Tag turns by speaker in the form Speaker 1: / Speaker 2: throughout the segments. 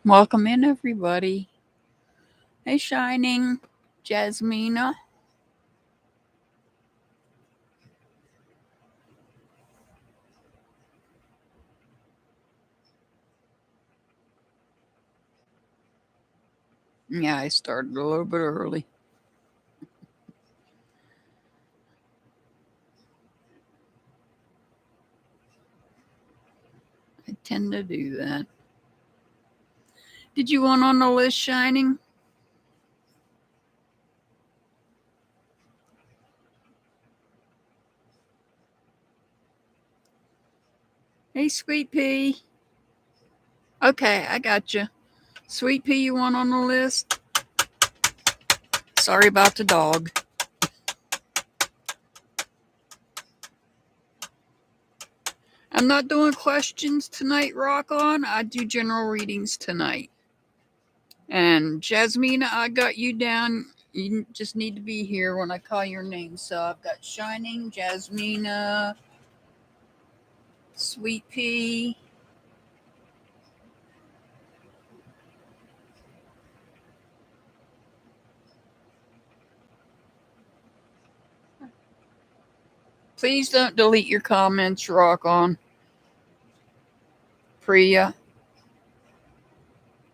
Speaker 1: Welcome in, everybody. Hey, Shining, Jasmina. Yeah, I started a little bit early. I tend to do that. Did you want on the list, Shining? Hey, Sweet Pea. Okay, I got you. Sweet Pea, you want on the list? Sorry about the dog. I'm not doing questions tonight, Rock On. I do general readings tonight. And Jasmina, I got you down. You just need to be here when I call your name. So I've got Shining, Jasmina, Sweet Pea. Please don't delete your comments, Rock On. Priya,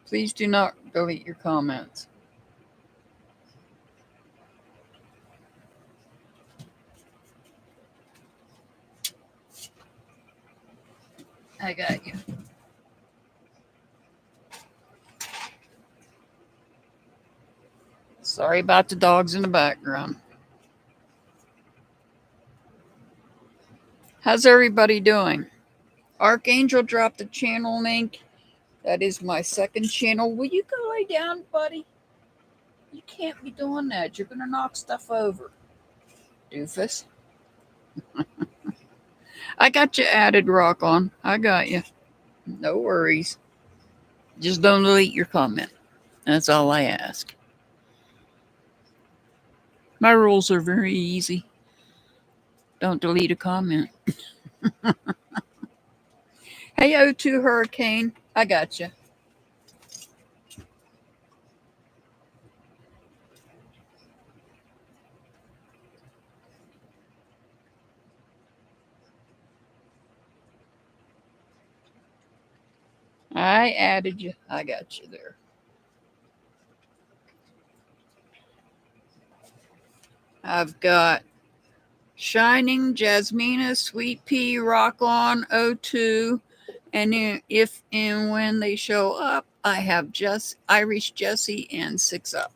Speaker 1: please do not delete your comments. I got you. Sorry about the dogs in the background. How's everybody doing? Archangel dropped the channel link. That is my second channel. Will you go lay down, buddy? You can't be doing that. You're going to knock stuff over. Doofus. I got you added, Rock On. I got you. No worries. Just don't delete your comment. That's all I ask. My rules are very easy. Don't delete a comment. Hey, O2 Hurricane. I got you. I added you. I got you there. I've got Shining, Jasmina, Sweet Pea, Rock On, O2. And if and when they show up, I have just Irish Jessie and Six Up.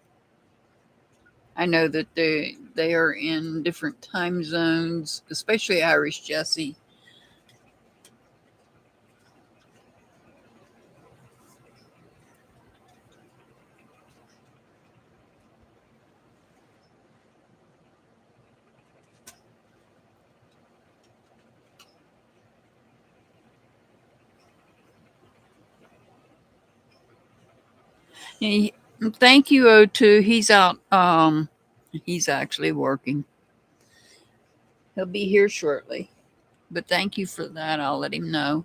Speaker 1: I know that they are in different time zones, especially Irish Jessie. Thank you, O2. He's out. He's actually working. He'll be here shortly. But thank you for that. I'll let him know.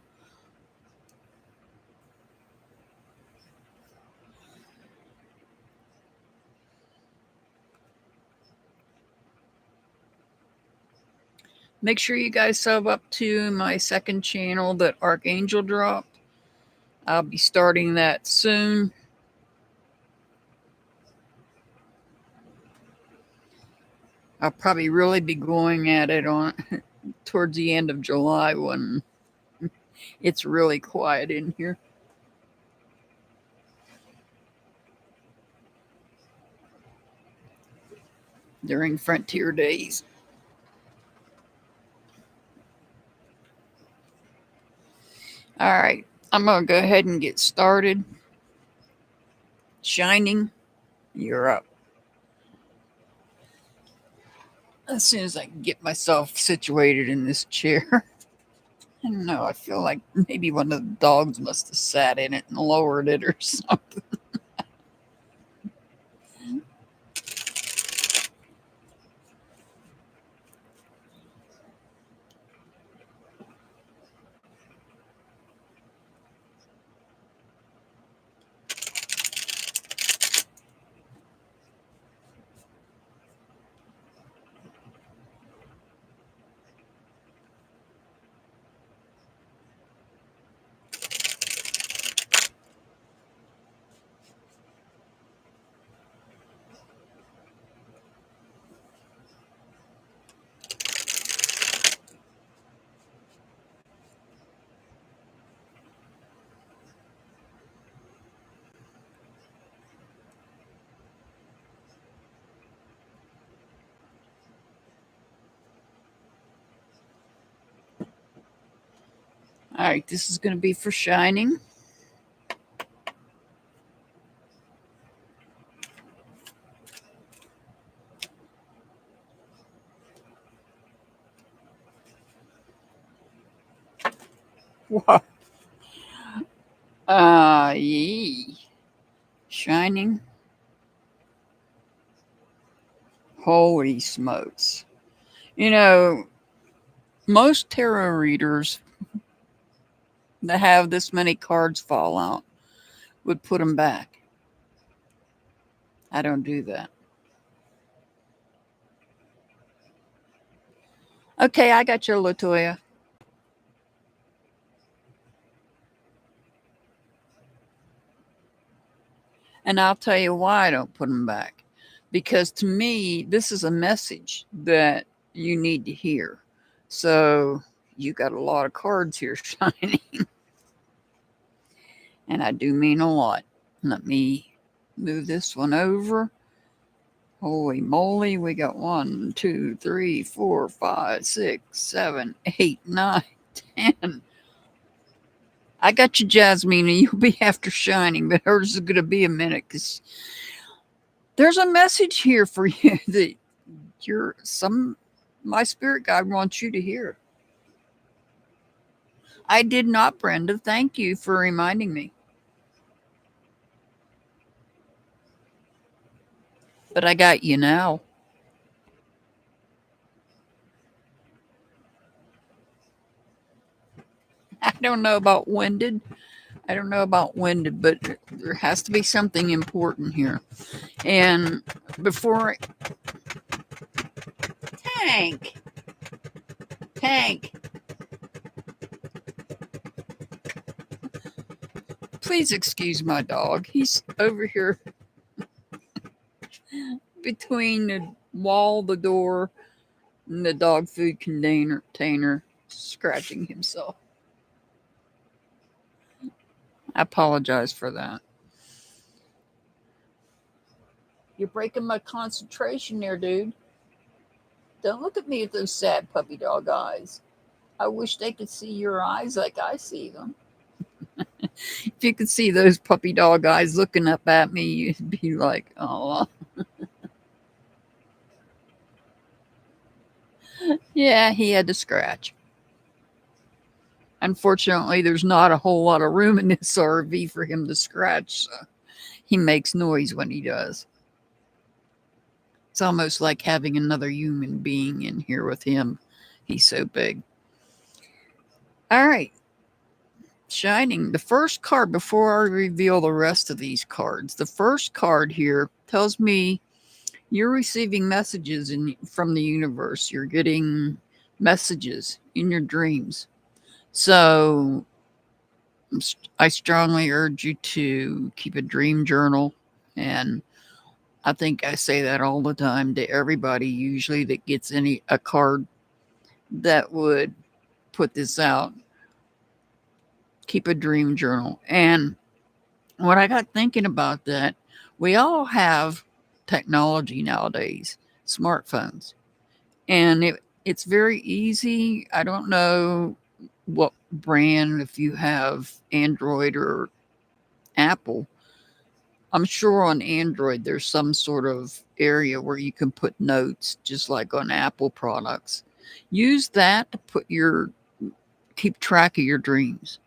Speaker 1: Make sure you guys sub up to my second channel that Archangel dropped. I'll be starting that soon. I'll probably really be going at it on towards the end of July when it's really quiet in here. During Frontier Days. All right, I'm going to go ahead and get started. Shining, you're up. As soon as I can get myself situated in this chair. I don't know, I feel like maybe one of the dogs must have sat in it and lowered it or something. All right, this is going to be for shining. What? Yee. Shining. Holy smokes. You know, most tarot readers that have this many cards fall out would put them back. I don't do that. Okay, I got you, LaToya. And I'll tell you why I don't put them back. Because to me, this is a message that you need to hear. So you got a lot of cards here shining. And I do mean a lot. Let me move this one over. Holy moly, we got 1, 2, 3, 4, 5, 6, 7, 8, 9, 10. I got you, Jasmine, and you'll be after shining, but hers is going to be a minute because there's a message here for you that my spirit guide wants you to hear. I did not, Brenda. Thank you for reminding me. But I got you now. I don't know about winded. But there has to be something important here. And before Tank, please excuse my dog. He's over here between the wall, the door, and the dog food container, scratching himself. I apologize for that. You're breaking my concentration there, dude. Don't look at me with those sad puppy dog eyes. I wish they could see your eyes like I see them. If you could see those puppy dog eyes looking up at me, you'd be like, oh. Yeah, he had to scratch. Unfortunately, there's not a whole lot of room in this RV for him to scratch, so he makes noise when he does. It's almost like having another human being in here with him. He's so big. All right. Shining. The first card, before I reveal the rest of these cards, the first card here tells me you're receiving messages from the universe. You're getting messages in your dreams. So I strongly urge you to keep a dream journal. And I think I say that all the time to everybody, usually that gets a card that would put this out. Keep a dream journal. And what I got thinking about that, we all have technology nowadays, smartphones. And it's very easy. I don't know what brand, if you have Android or Apple. I'm sure on Android there's some sort of area where you can put notes, just like on Apple products. Use that to keep track of your dreams.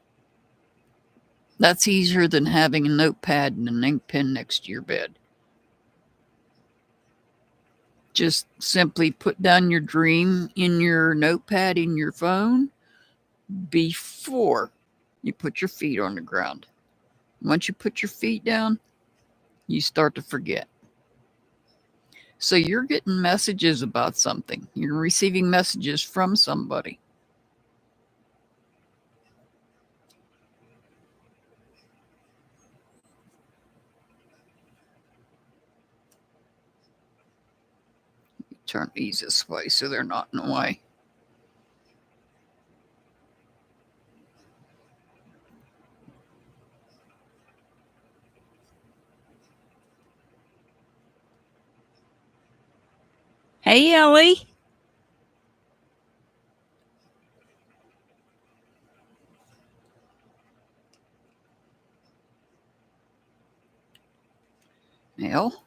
Speaker 1: That's easier than having a notepad and an ink pen next to your bed. Just simply put down your dream in your notepad in your phone before you put your feet on the ground. Once you put your feet down, you start to forget. So you're getting messages about something. You're receiving messages from somebody. Turn these this way so they're not in the way. Hey, Ellie. hell?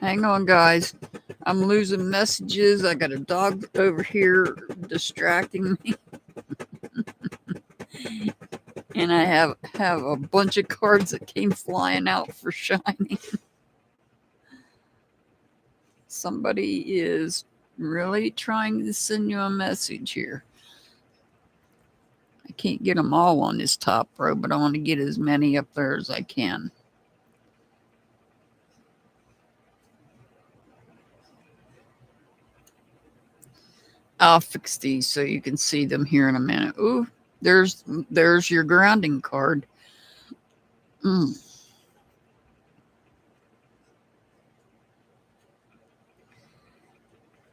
Speaker 1: Hang on, guys. I'm losing messages. I got a dog over here distracting me. And I have a bunch of cards that came flying out for shining. Somebody is really trying to send you a message here. I can't get them all on this top row, but I want to get as many up there as I can. I'll fix these so you can see them here in a minute. Ooh, there's your grounding card.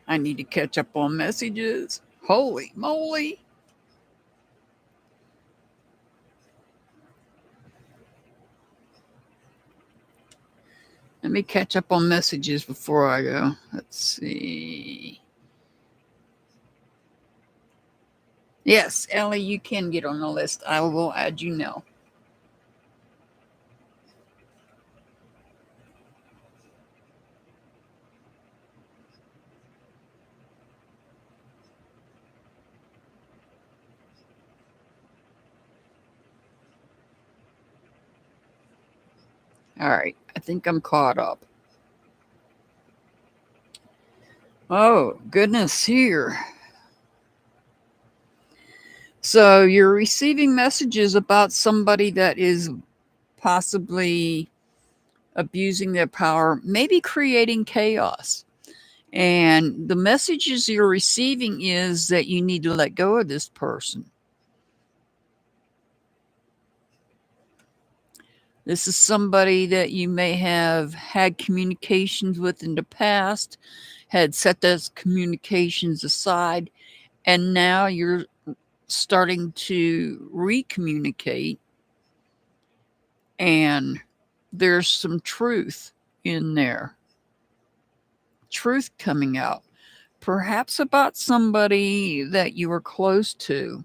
Speaker 1: I need to catch up on messages. Holy moly. Let me catch up on messages before I go. Let's see. Yes, Ellie, you can get on the list. I will add you now. All right, I think I'm caught up. Oh, goodness, here. So you're receiving messages about somebody that is possibly abusing their power, maybe creating chaos. And the messages you're receiving is that you need to let go of this person. This is somebody that you may have had communications with in the past, had set those communications aside, and now you're starting to recommunicate, and there's some truth in there. Truth coming out, perhaps about somebody that you were close to.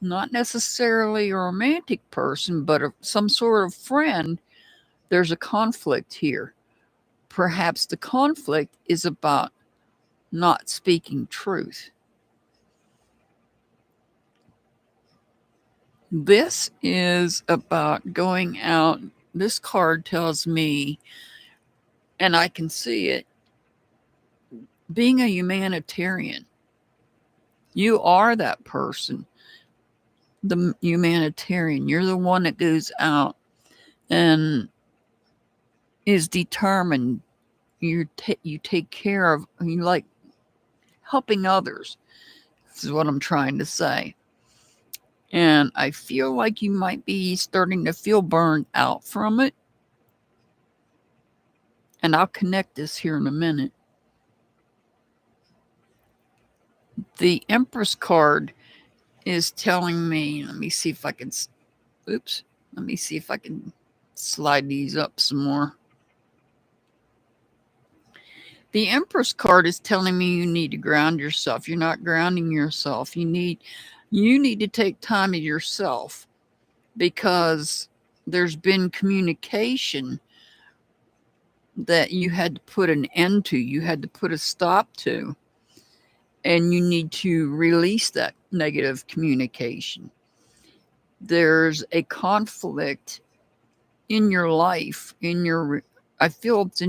Speaker 1: Not necessarily a romantic person, but some sort of friend. There's a conflict here. Perhaps the conflict is about not speaking truth. This is about going out. This card tells me, and I can see it, being a humanitarian. You are that person, the humanitarian. You're the one that goes out and is determined. You take care of, you like helping others. This is what I'm trying to say. And I feel like you might be starting to feel burned out from it. And I'll connect this here in a minute. The Empress card is telling me, let me see if I can, let me see if I can slide these up some more. The Empress card is telling me you need to ground yourself. You're not grounding yourself. You need to take time to yourself, because there's been communication that you had to put an end to. You had to put a stop to. And you need to release that negative communication. There's a conflict in your life, I feel it's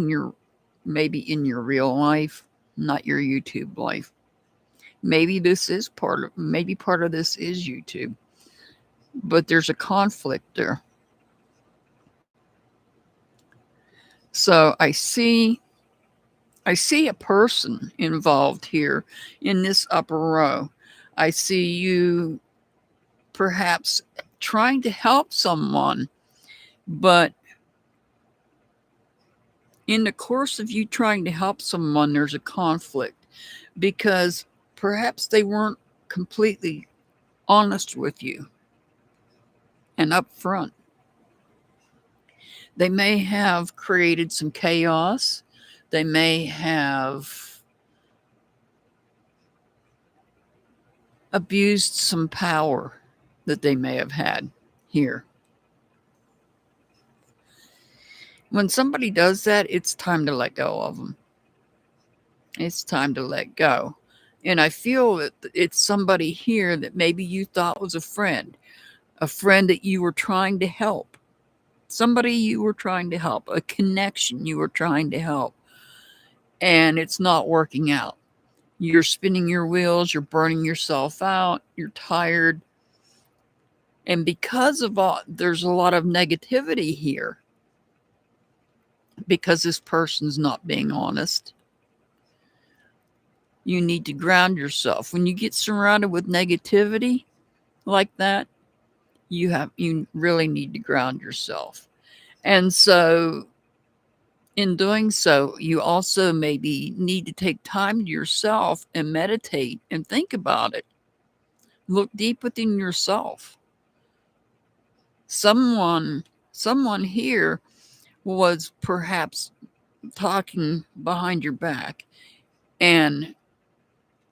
Speaker 1: maybe in your real life, not your YouTube life. Maybe part of this is YouTube. But there's a conflict there. So I see a person involved here in this upper row. I see you perhaps trying to help someone, but in the course of you trying to help someone, there's a conflict, because perhaps they weren't completely honest with you and upfront. They may have created some chaos. They may have abused some power that they may have had here. When somebody does that, it's time to let go of them. It's time to let go. And I feel that it's somebody here that maybe you thought was a friend that you were trying to help, somebody you were trying to help, a connection you were trying to help, and it's not working out. You're spinning your wheels, you're burning yourself out, you're tired. And because of all, there's a lot of negativity here because this person's not being honest. You need to ground yourself. When you get surrounded with negativity like that, you really need to ground yourself. And so in doing so, you also maybe need to take time to yourself and meditate and think about it. Look deep within yourself. Someone here was perhaps talking behind your back, and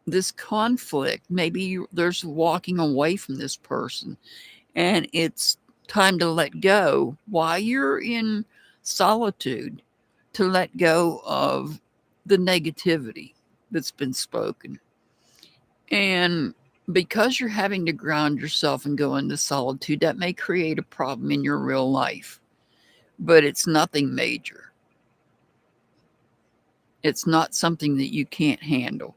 Speaker 1: this conflict, maybe there's walking away from this person, and it's time to let go while you're in solitude, to let go of the negativity that's been spoken. And because you're having to ground yourself and go into solitude, that may create a problem in your real life, but it's nothing major. It's not something that you can't handle.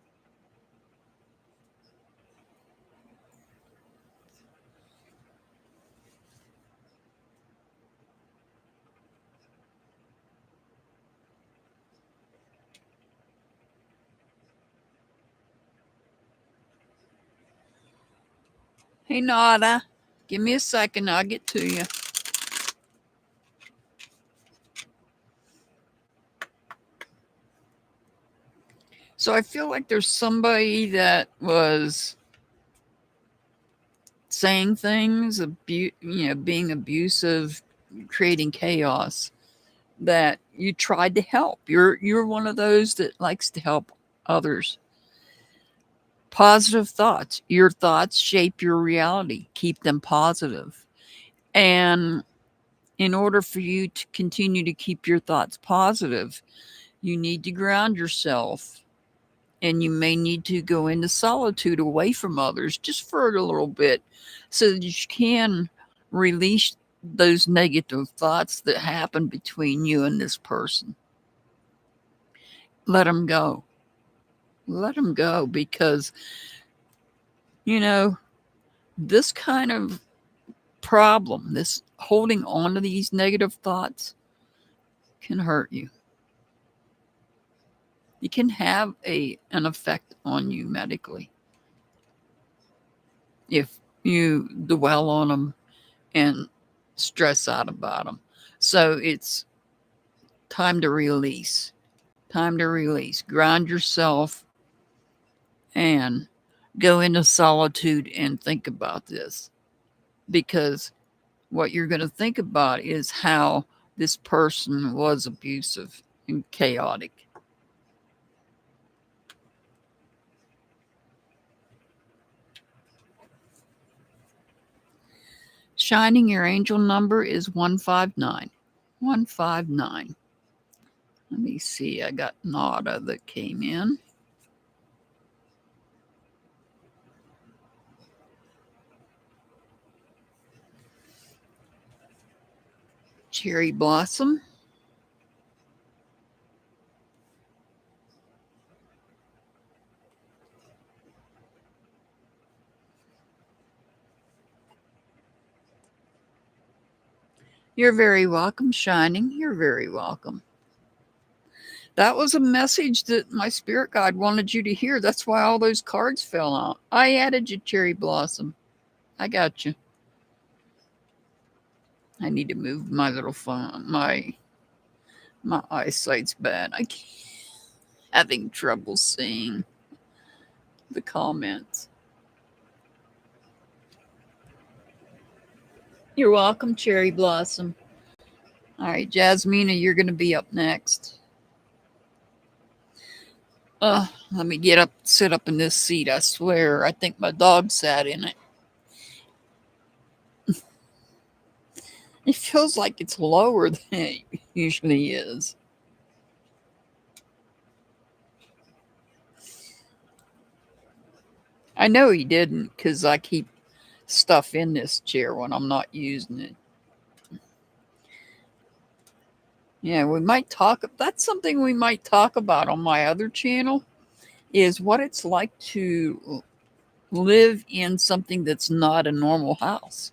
Speaker 1: Hey, Nada, give me a second. I'll get to you. So I feel like there's somebody that was saying things, being abusive, creating chaos, that you tried to help. You're one of those that likes to help others. Positive thoughts. Your thoughts shape your reality. Keep them positive. And in order for you to continue to keep your thoughts positive, you need to ground yourself. And you may need to go into solitude away from others just for a little bit so that you can release those negative thoughts that happen between you and this person. Let them go. Let them go, because, this kind of problem, this holding on to these negative thoughts, can hurt you. It can have an effect on you medically if you dwell on them and stress out about them. So it's time to release. Time to release. Ground yourself and go into solitude and think about this. Because what you're going to think about is how this person was abusive and chaotic. Shining, your angel number is 159. 159. Let me see. I got Nada that came in. Cherry Blossom. You're very welcome, Shining. You're very welcome. That was a message that my spirit guide wanted you to hear. That's why all those cards fell out. I added you, Cherry Blossom. I got you. I need to move my little phone. My eyesight's bad. I can't, having trouble seeing the comments. You're welcome, Cherry Blossom. All right, Jasmina, you're going to be up next. Let me get up, sit up in this seat. I swear, I think my dog sat in it. It feels like it's lower than it usually is. I know he didn't because I keep stuff in this chair when I'm not using it. Yeah, we might talk. That's something we might talk about on my other channel is what it's like to live in something that's not a normal house,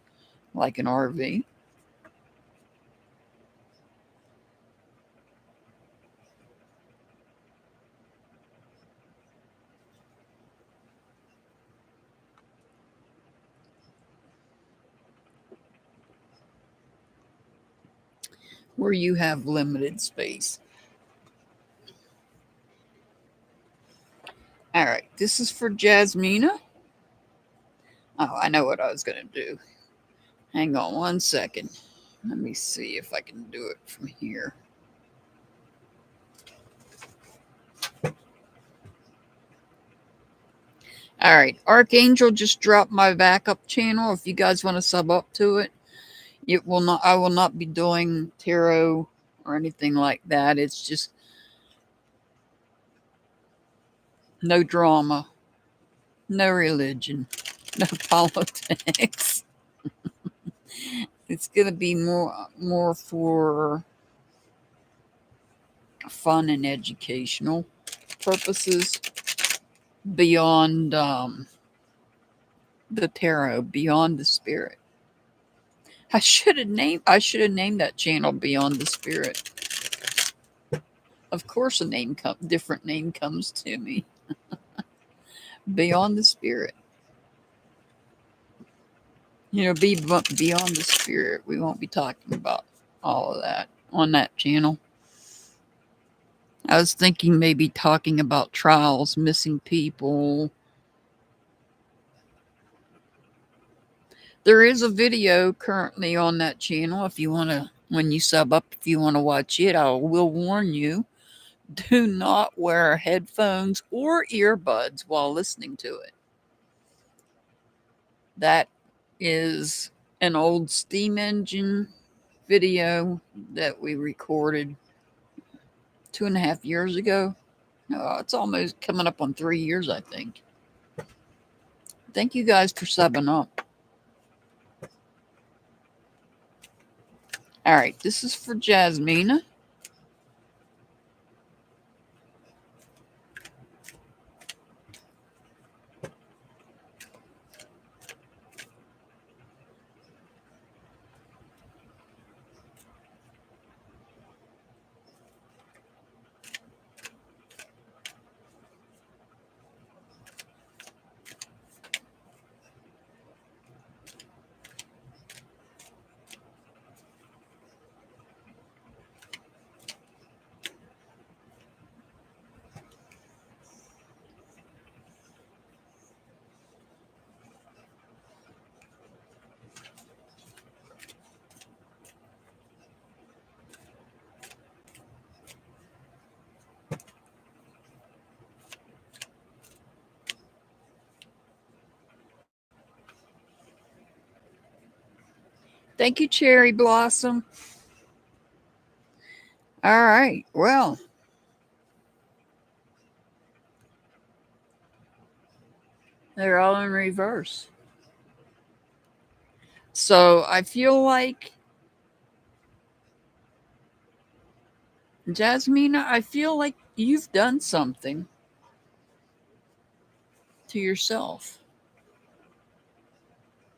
Speaker 1: like an RV. Where you have limited space. All right, this is for Jasmina. Oh, I know what I was going to do. Hang on one second. Let me see if I can do it from here. All right, Archangel just dropped my backup channel. If you guys want to sub up to it, it will not. I will not be doing tarot or anything like that. It's just no drama, no religion, no politics. It's going to be more for fun and educational purposes beyond the tarot, beyond the spirit. I should have named that channel Beyond the Spirit. Of course, different name comes to me. Beyond the Spirit. Beyond the Spirit. We won't be talking about all of that on that channel. I was thinking maybe talking about trials, missing people. There is a video currently on that channel. If you want to, when you sub up, if you want to watch it, I will warn you, do not wear headphones or earbuds while listening to it. That is an old steam engine video that we recorded 2.5 years ago. No, it's almost coming up on 3 years, I think. Thank you guys for subbing up. All right, this is for Jasmina. Thank you, Cherry Blossom. All right, well, they're all in reverse. So I feel like, Jasmina, I feel like you've done something to yourself.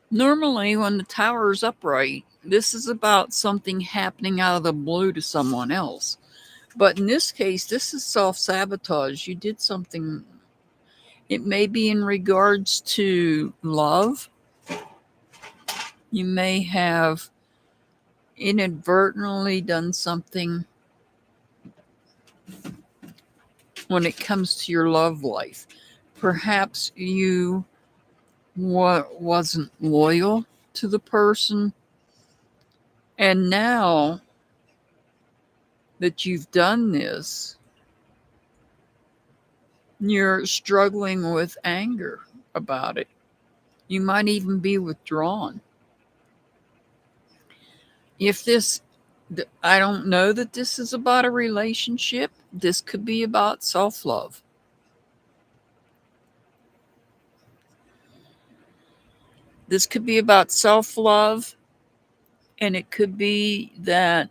Speaker 1: Normally, when the tower is upright, this is about something happening out of the blue to someone else. But in this case, this is self sabotage. You did something. It may be in regards to love. You may have inadvertently done something when it comes to your love life. Perhaps you wasn't loyal to the person. And now that you've done this, You're struggling with anger about it. You might even be withdrawn. If this, I don't know that this is about a relationship. This could be about self love. This could be about self love, and it could be that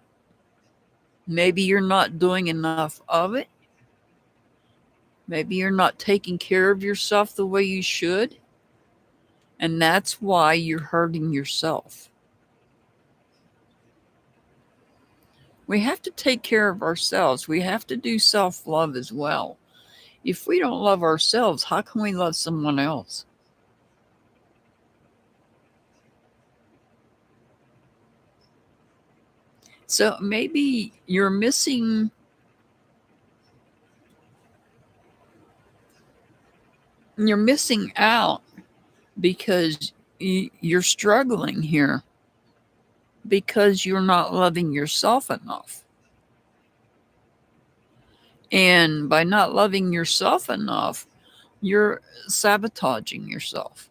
Speaker 1: maybe you're not doing enough of it. Maybe you're not taking care of yourself the way you should. And that's why you're hurting yourself. We have to take care of ourselves. We have to do self love as well. If we don't love ourselves, how can we love someone else? So maybe you're missing out because you're struggling here because you're not loving yourself enough. And by not loving yourself enough, you're sabotaging yourself.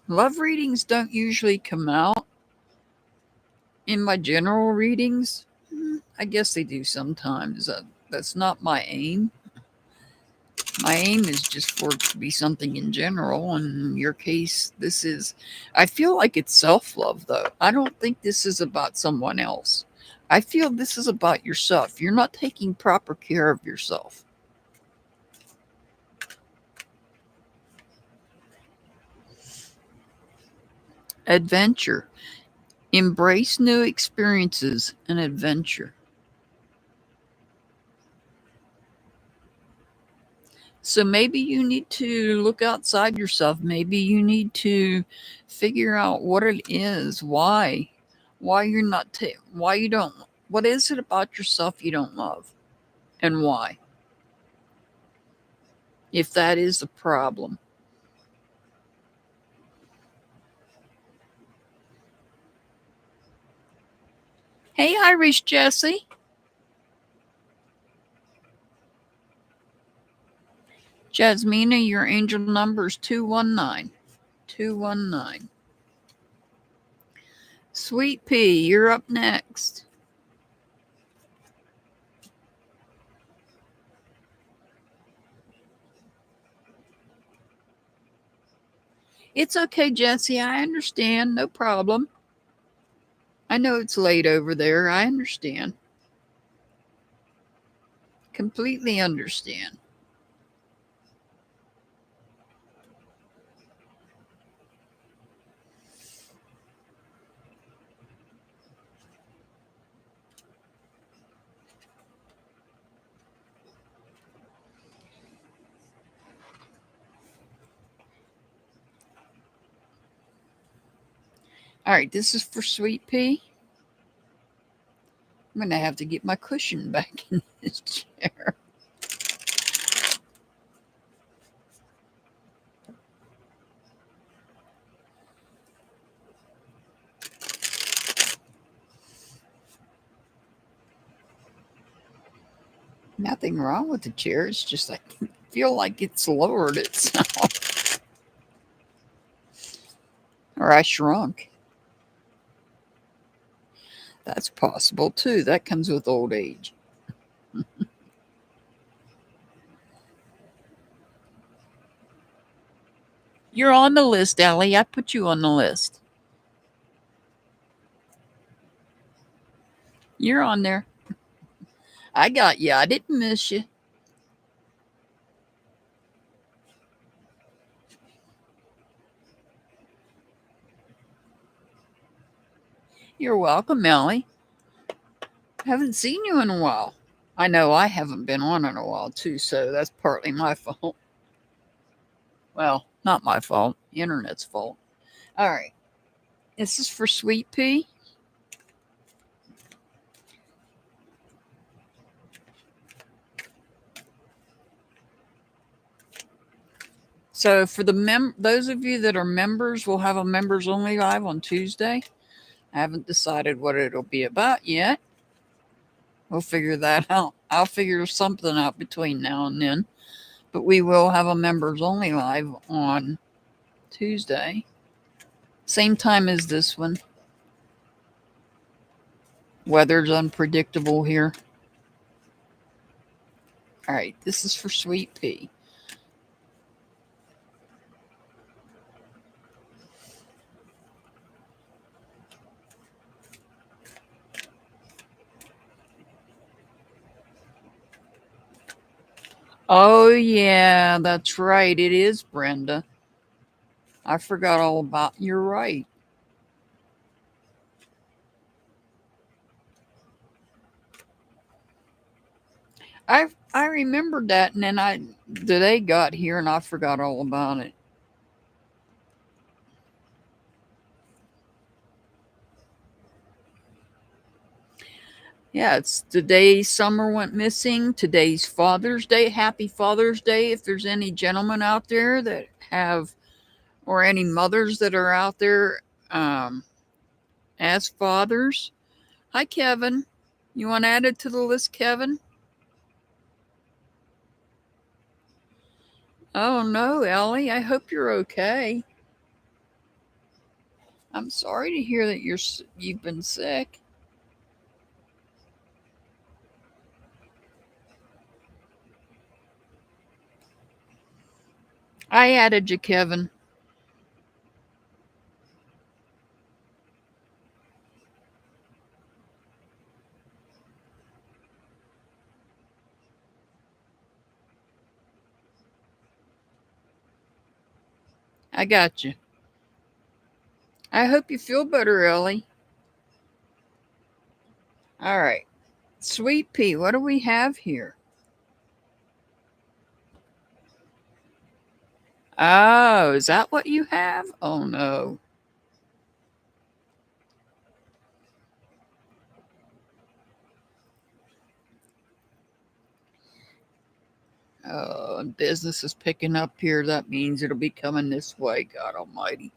Speaker 1: Love readings don't usually come out in my general readings. I guess they do sometimes. That's not my aim. My aim is just for it to be something in general. In your case, I feel like it's self love, though. I don't think this is about someone else. I feel this is about yourself. You're not taking proper care of yourself. Adventure. Embrace new experiences and adventure. So maybe you need to look outside yourself. Maybe you need to figure out what it is, why you're not, why you don't, what is it about yourself you don't love, and why, if that is the problem. Hey, Irish Jesse. Jasmina, your angel number is 219. 219. Sweet Pea, you're up next. It's okay, Jesse. I understand. No problem. I know it's late over there. I understand. Completely understand. All right, this is for Sweet Pea. I'm going to have to get my cushion back in this chair. Nothing wrong with the chair. It's just I feel like it's lowered itself. Or I shrunk. That's possible too. That comes with old age. You're on the list, Allie. I put you on the list. You're on there. I got you. I didn't miss you. You're welcome, Allie. Haven't seen you in a while. I know I haven't been on in a while too, so that's partly my fault. Well, not my fault. The internet's fault. All right. This is for Sweet Pea. So for those of you that are members, we'll have a members only live on Tuesday I haven't decided what it'll be about yet. We'll figure that out. I'll figure something out between now and then. But we will have a members only live on Tuesday. Same time as this one. Weather's unpredictable here. All right, this is for Sweet Pea. Oh, yeah, that's right. It is Brenda. I forgot all about. You're right. I remembered that, and then the day got here, and I forgot all about it. Yeah, it's the day Summer went missing. Today's Father's Day. Happy Father's Day. If there's any gentlemen out there that have, or any mothers that are out there um, as fathers. Hi, Kevin. You want added to the list, Kevin? Oh, no, Ellie. I hope you're okay. I'm sorry to hear that you've been sick. I added you, Kevin. I got you. I hope you feel better, Ellie. All right. Sweet Pea, what do we have here? Oh, is that what you have? Oh, no. Oh, business is picking up here. That means it'll be coming this way. God almighty.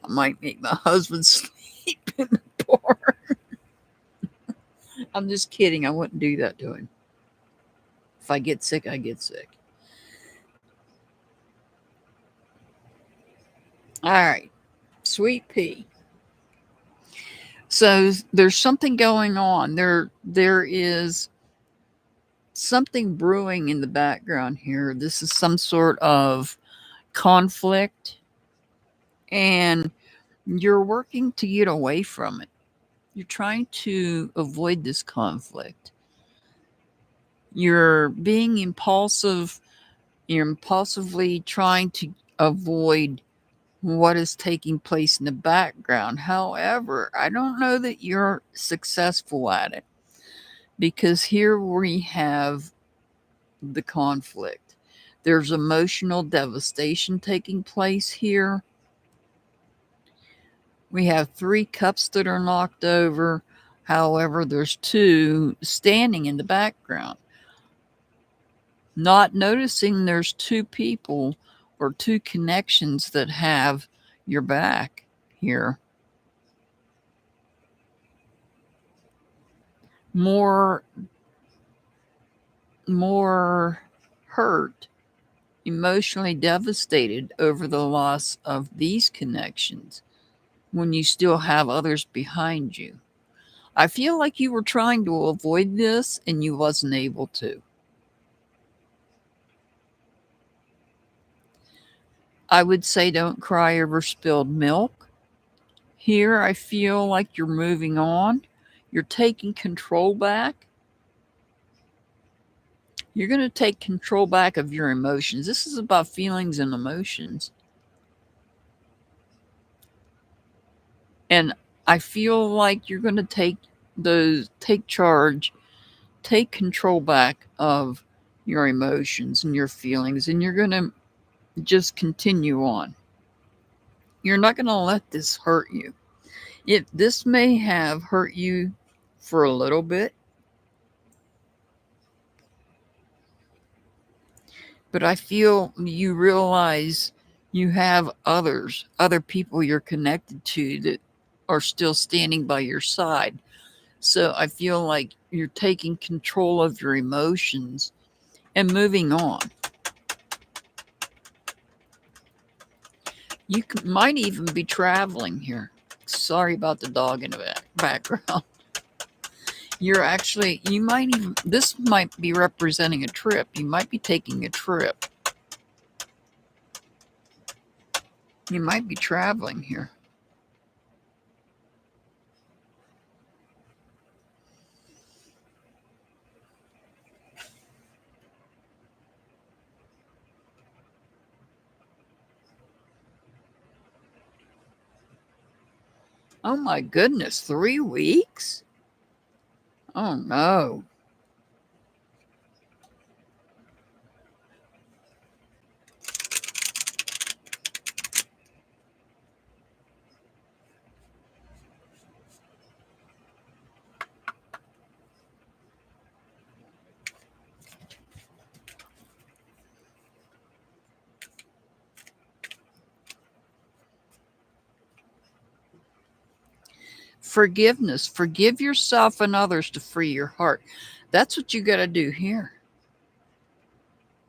Speaker 1: I might make my husband sleep in the barn. I'm just kidding. I wouldn't do that to him. If I get sick, I get sick. All right. Sweet Pea. So there's something going on. There is something brewing in the background here. This is some sort of conflict, and you're working to get away from it. You're trying to avoid this conflict. You're being impulsive. You're impulsively trying to avoid what is taking place in the background. However, I don't know that you're successful at it, because here we have the conflict. There's emotional devastation taking place here. We have 3 cups that are knocked over. However, there's 2 standing in the background. Not noticing there's 2 people or 2 connections that have your back here. More hurt, emotionally devastated over the loss of these connections when you still have others behind you. I feel like you were trying to avoid this and you wasn't able to. I would say don't cry over spilled milk. Here, I feel like you're moving on. You're taking control back. You're going to take control back of your emotions. This is about feelings and emotions. And I feel like you're going to take charge, take control back of your emotions and your feelings, and you're going to just continue on. You're not going to let this hurt you. This may have hurt you for a little bit, but I feel you realize you have other people you're connected to that are still standing by your side. So I feel like you're taking control of your emotions and moving on. You might even be traveling here. Sorry about the dog in the background. This might be representing a trip. You might be taking a trip. You might be traveling here. Oh my goodness, 3 weeks? Oh no. Forgiveness. Forgive yourself and others to free your heart. That's what you got to do here.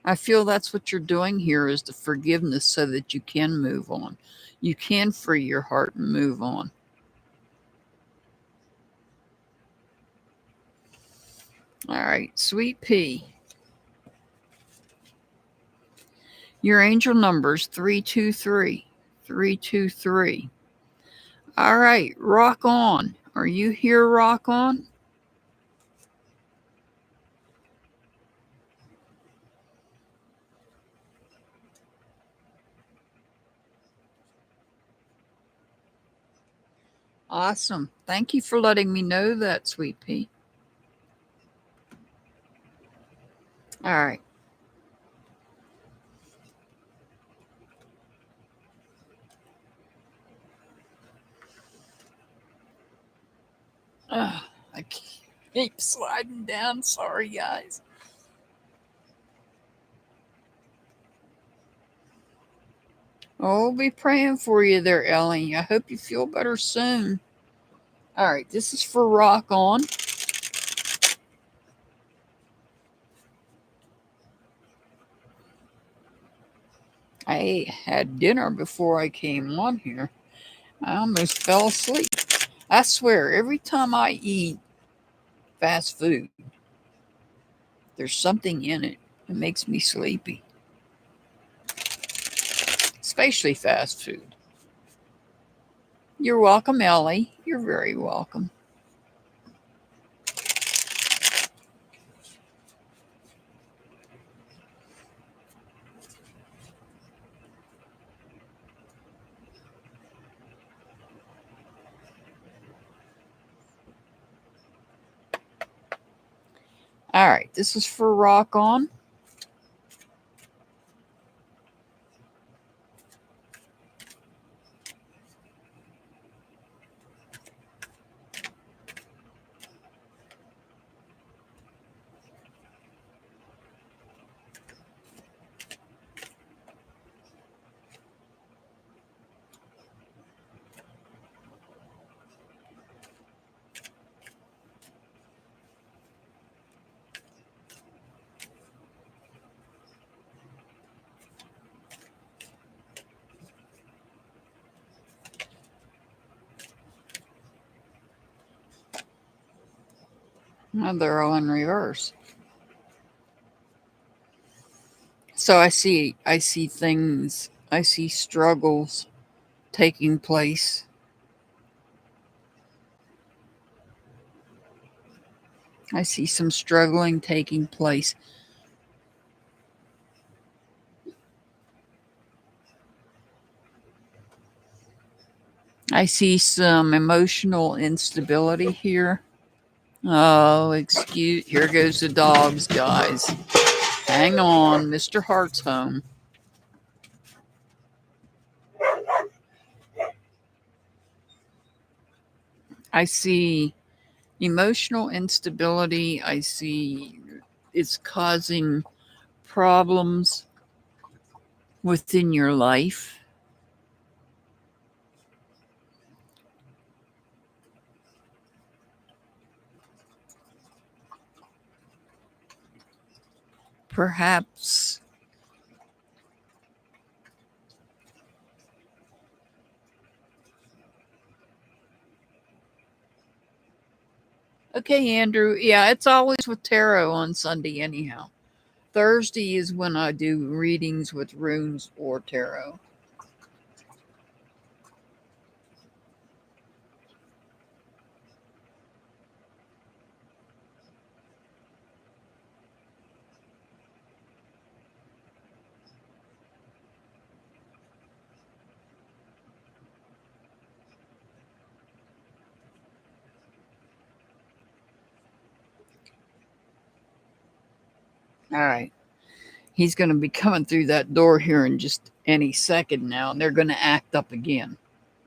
Speaker 1: I feel that's what you're doing here is the forgiveness so that you can move on. You can free your heart and move on. All right, Sweet Pea. Your angel number's 323. 323. All right, rock on. Are you here, rock on? Awesome. Thank you for letting me know that, Sweet Pea. All right. I keep sliding down. Sorry, guys. Oh, we'll be praying for you there, Ellie. I hope you feel better soon. All right, this is for Rock On. I had dinner before I came on here. I almost fell asleep. I swear, every time I eat fast food, there's something in it that makes me sleepy. Especially fast food. You're welcome, Ellie. You're very welcome. All right, this is for Rock On. Well, they're all in reverse. So I see things, I see struggles taking place. I see some struggling taking place. I see some emotional instability here. Oh, here goes the dogs, guys. Hang on, Mr. Hart's home. I see emotional instability. I see it's causing problems within your life. perhaps okay, Andrew. Yeah, it's always with tarot on Sunday, anyhow. Thursday is when I do readings with runes or tarot. All right. He's going to be coming through that door here in just any second now, and they're going to act up again.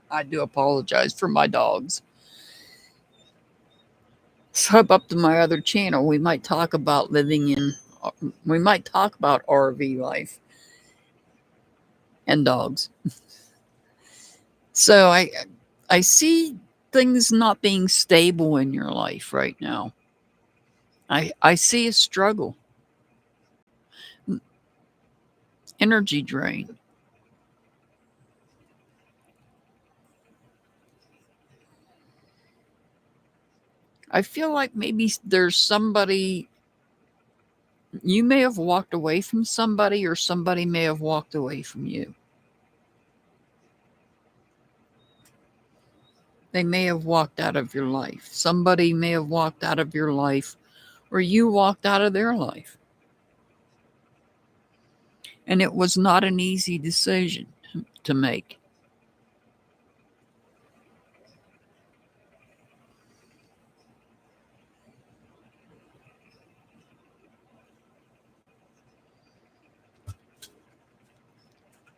Speaker 1: I do apologize for my dogs. Sub up to my other channel. We might talk about we might talk about RV life and dogs. So I see things not being stable in your life right now. I see a struggle, energy drain. I feel like maybe there's somebody, you may have walked away from somebody, or somebody may have walked away from you. They may have walked out of your life. Somebody may have walked out of your life, or you walked out of their life. And it was not an easy decision to make.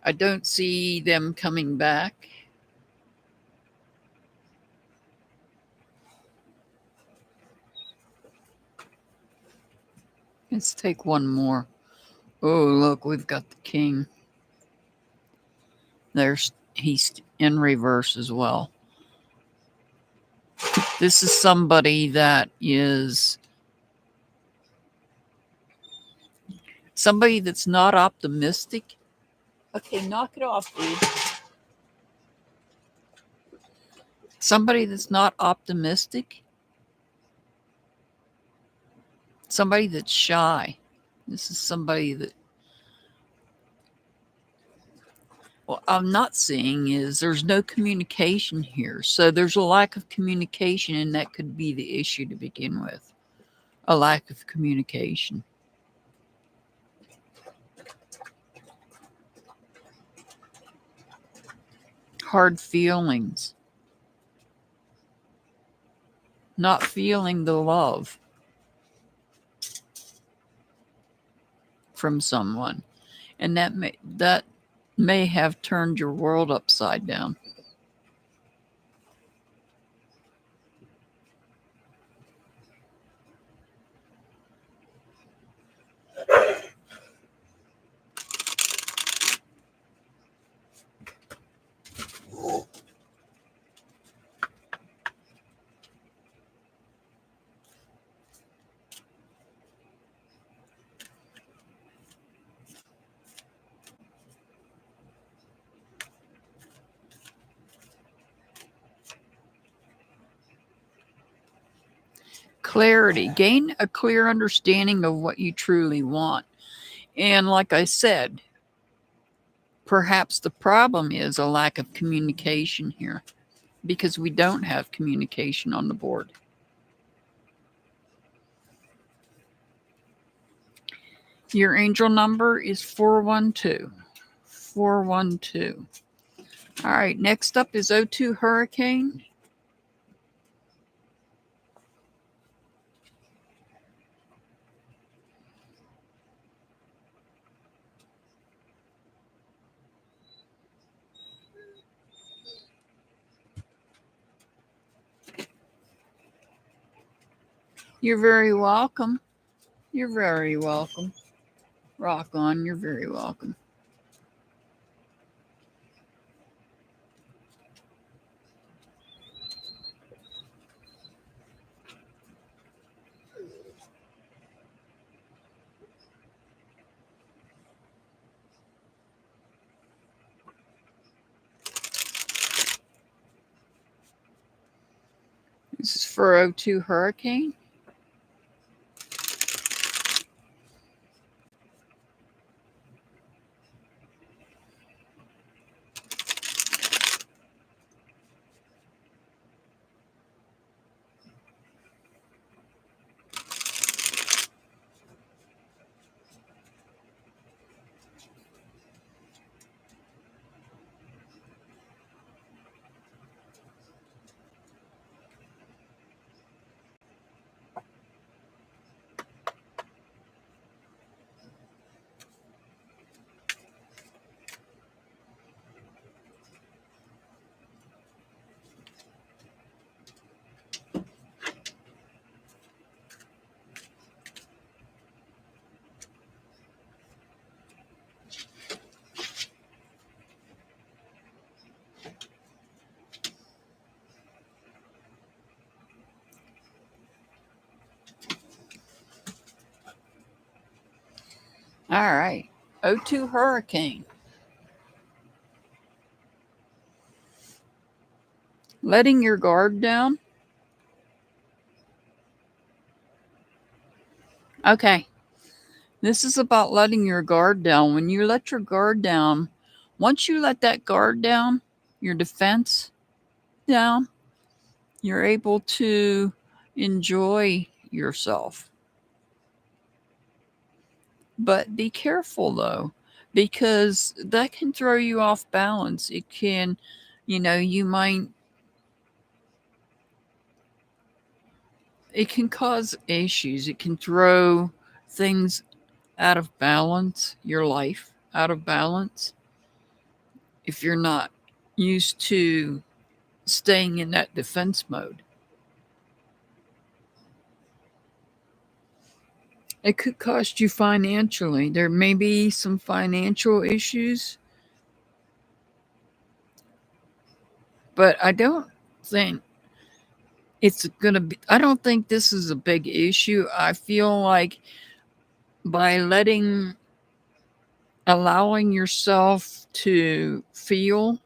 Speaker 1: I don't see them coming back. Let's take one more. Oh, look, we've got the king. He's in reverse as well. This is somebody that's not optimistic. Okay, knock it off, dude. Somebody that's not optimistic. Somebody that's shy. This is somebody that, what I'm not seeing is there's no communication here. So there's a lack of communication, and that could be the issue to begin with. A lack of communication. Hard feelings. Not feeling the love from someone. And that may have turned your world upside down. Clarity. Gain a clear understanding of what you truly want. And like I said, perhaps the problem is a lack of communication here, because we don't have communication on the board. Your angel number is 412. 412. All right, next up is O2 Hurricane. You're very welcome. You're very welcome. Rock on. You're very welcome. This is for O2 Hurricane. All right. O2 Hurricane. Letting your guard down. Okay. This is about letting your guard down. When you let your guard down, once you let that guard down, your defense down, you're able to enjoy yourself. But be careful though, because that can throw you off balance. It can, you might, it can cause issues. It can throw things out of balance, your life out of balance, if you're not used to staying in that defense mode. It could cost you financially. There may be some financial issues, but I don't think I don't think this is a big issue. I feel like by allowing yourself to feel,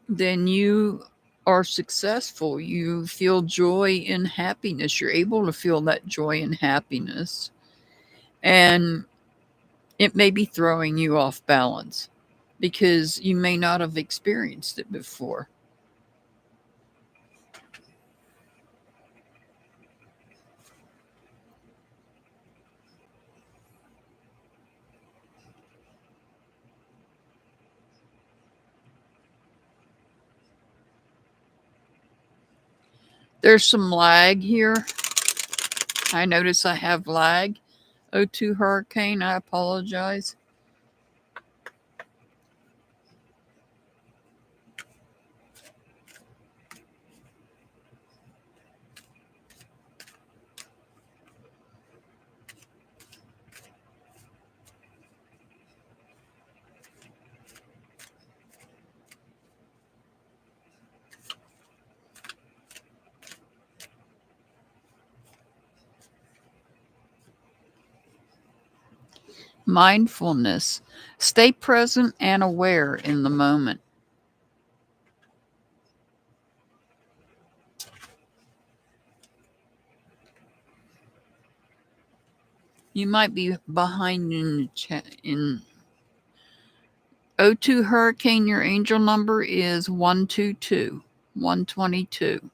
Speaker 1: then you are successful. You feel joy and happiness. You're able to feel that joy and happiness. And it may be throwing you off balance because you may not have experienced it before. There's some lag here. I notice I have lag. O2 Hurricane, I apologize. Mindfulness. Stay present and aware in the moment. You might be behind in the chat. In O2 Hurricane, your angel number is 122. 122.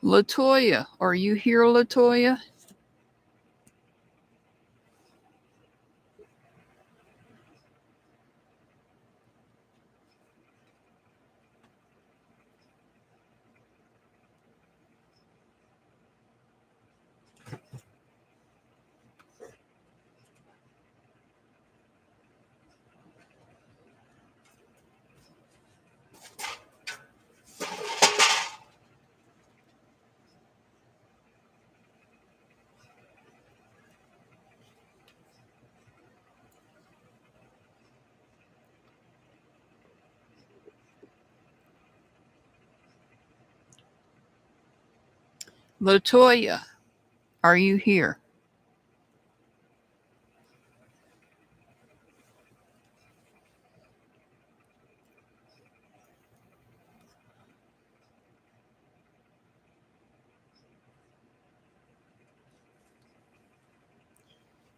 Speaker 1: Latoya, are you here, Latoya? Latoya, are you here?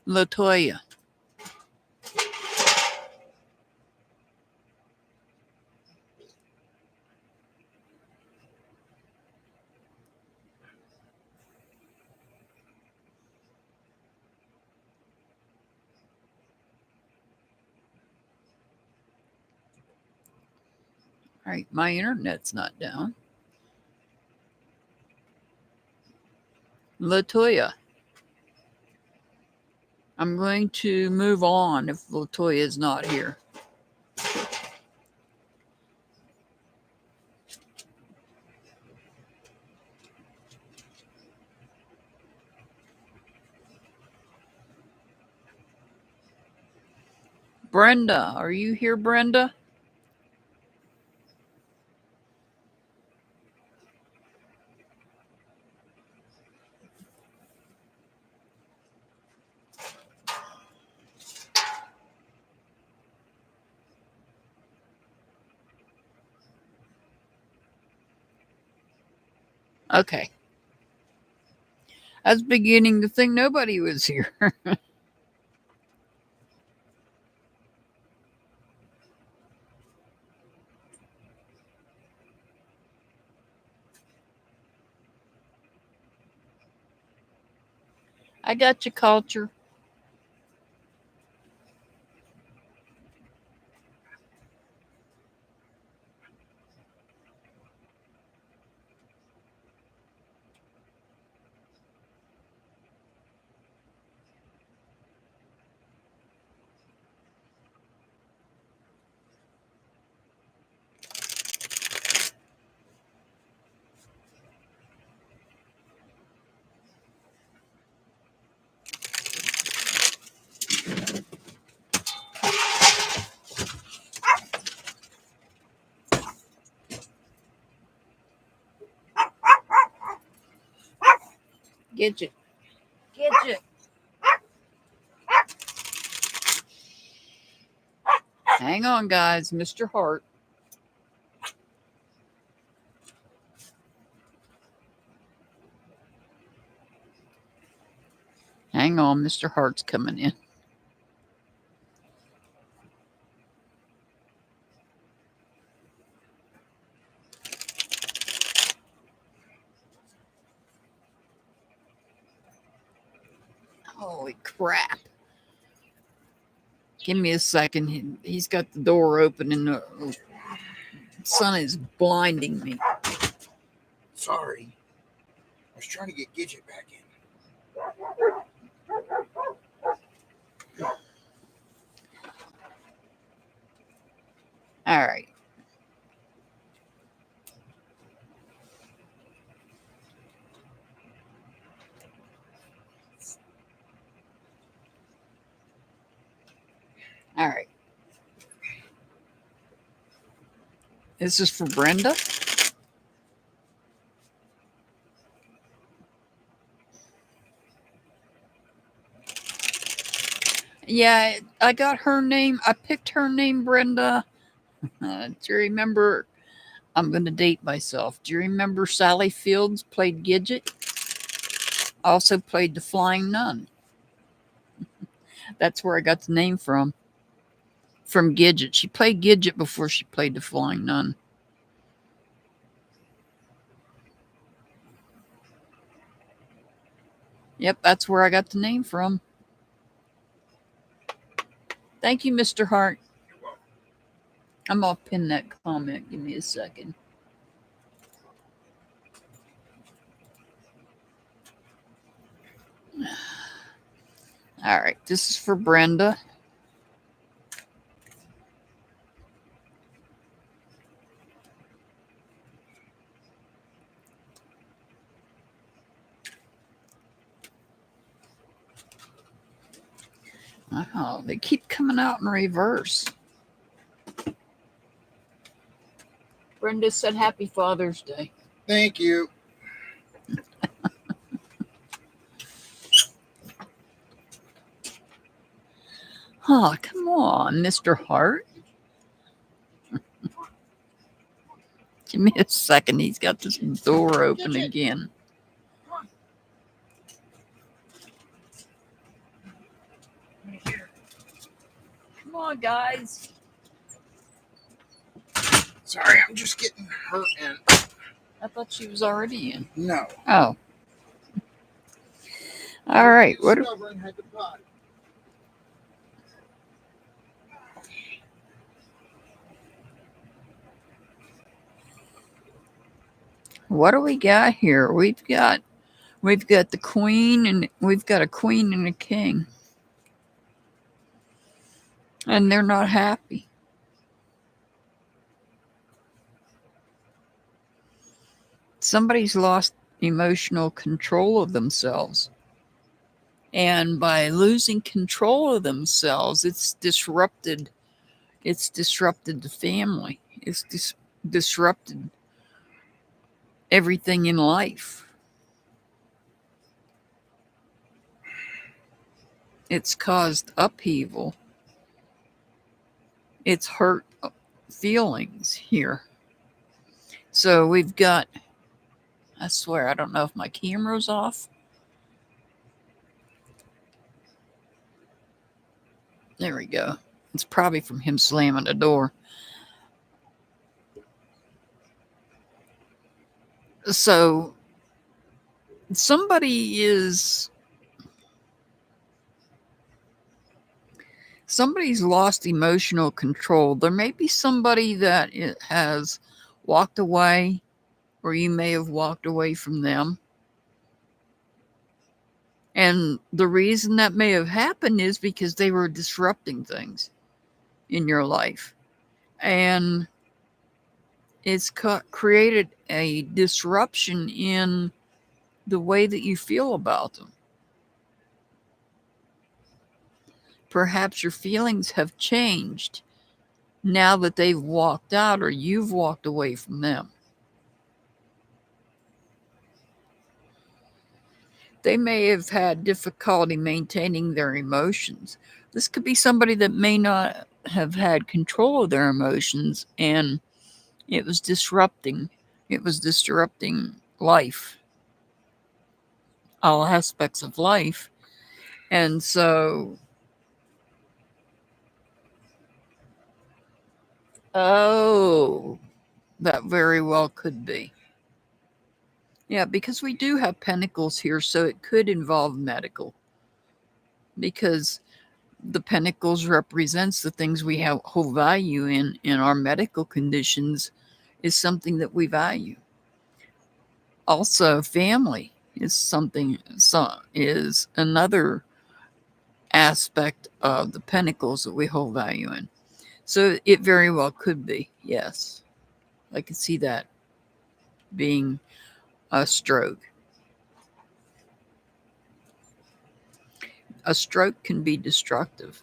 Speaker 1: Latoya. All right, my internet's not down. Latoya. I'm going to move on if Latoya is not here. Brenda, are you here, Brenda? Okay. I was beginning to think nobody was here. I got your culture. Get you. Get you. Hang on, guys. Mr. Hart. Hang on, Mr. Hart's coming in. Holy crap. Give me a second. He's got the door open and the sun is blinding me.
Speaker 2: Sorry. I was trying to get Gidget back in.
Speaker 1: All right. All right. This is for Brenda. Yeah, I got her name. I picked her name, Brenda. Do you remember? I'm going to date myself. Do you remember Sally Fields played Gidget? Also played the Flying Nun. That's where I got the name from. From Gidget. She played Gidget before she played the Flying Nun. Yep, that's where I got the name from. Thank you, Mr. Hart. I'm going to pin that comment. Give me a second. All right, this is for Brenda. Oh, they keep coming out in reverse. Brenda said Happy Father's Day.
Speaker 2: Thank you.
Speaker 1: Oh, come on, Mr. Hart. Give me a second. He's got this door open again. on, guys.
Speaker 2: Sorry, I'm just getting hurt and...
Speaker 1: I thought she was already in.
Speaker 2: No.
Speaker 1: Oh. All right. What?
Speaker 2: Stubborn, had to potty.
Speaker 1: What do we got here? We've got the queen, and we've got a queen and a king. And they're not happy. Somebody's lost emotional control of themselves. And by losing control of themselves, it's disrupted the family. It's disrupted everything in life. It's caused upheaval. It's hurt feelings here. So we've got, I swear, I don't know if my camera's off. There we go. It's probably from him slamming the door. So somebody's lost emotional control. There may be somebody that has walked away, or you may have walked away from them. And the reason that may have happened is because they were disrupting things in your life. And it's created a disruption in the way that you feel about them. Perhaps your feelings have changed now that they've walked out or you've walked away from them. They may have had difficulty maintaining their emotions. This could be somebody that may not have had control of their emotions, and it was disrupting life, all aspects of life. And so, that very well could be. Yeah, because we do have pentacles here, so it could involve medical. Because the pentacles represents the things we hold value in our medical conditions is something that we value. Also, family is another aspect of the pentacles that we hold value in. So it very well could be, yes. I could see that being a stroke. A stroke can be destructive.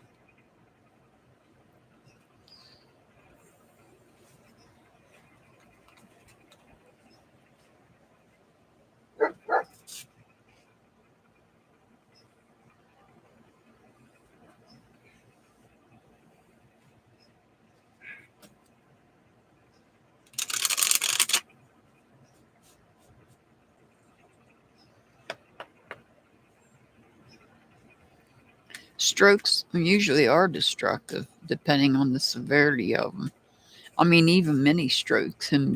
Speaker 1: Strokes usually are destructive, depending on the severity of them. I mean, even mini strokes can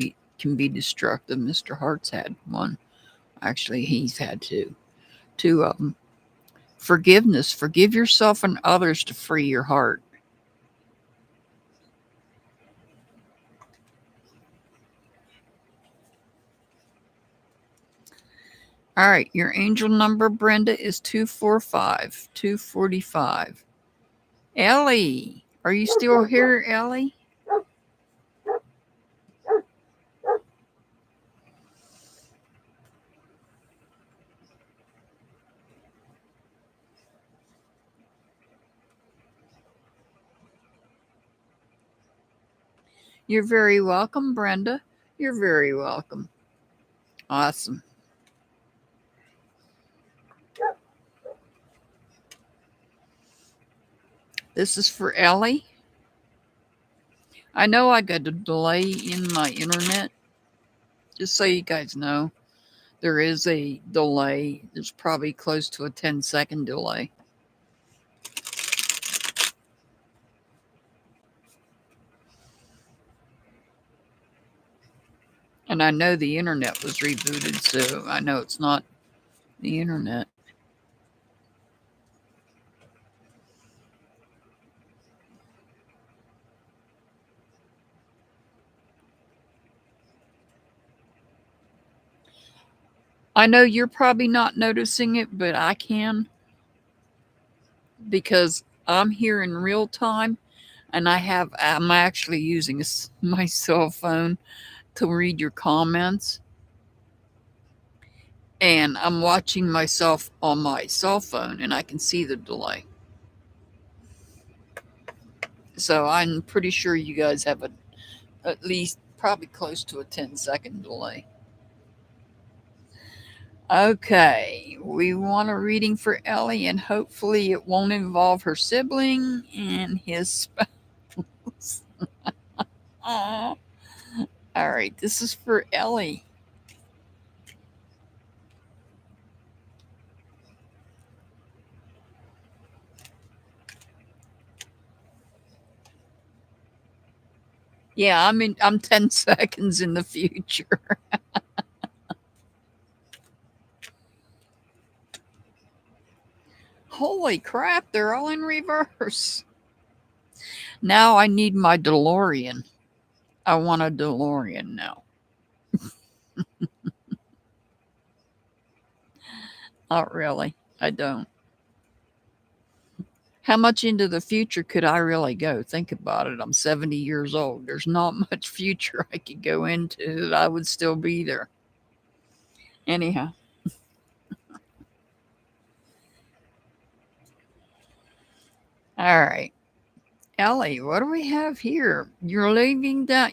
Speaker 1: be destructive. Mr. Hart's had one. Actually, he's had two of them. Forgiveness. Forgive yourself and others to free your heart. All right, your angel number, Brenda, is 245, 245. Ellie, are you still here, Ellie? You're very welcome, Brenda. You're very welcome. Awesome. This is for Ellie. I know I got a delay in my internet. Just so you guys know, there is a delay. There's probably close to a 10-second delay. And I know the internet was rebooted, so I know it's not the internet. I know you're probably not noticing it, but I can, because I'm here in real time, and I'm actually using my cell phone to read your comments, and I'm watching myself on my cell phone, and I can see the delay. So I'm pretty sure you guys have at least probably close to a 10-second delay. Okay, we want a reading for Ellie, and hopefully it won't involve her sibling and his spouse. Aw. All right, this is for Ellie. Yeah, I'm 10 seconds in the future. Holy crap, they're all in reverse. Now I need my DeLorean. I want a DeLorean now. Not really. I don't. How much into the future could I really go? Think about it. I'm 70 years old. There's not much future I could go into that I would still be there. Anyhow. All right. Ellie, what do we have here? You're leaving down.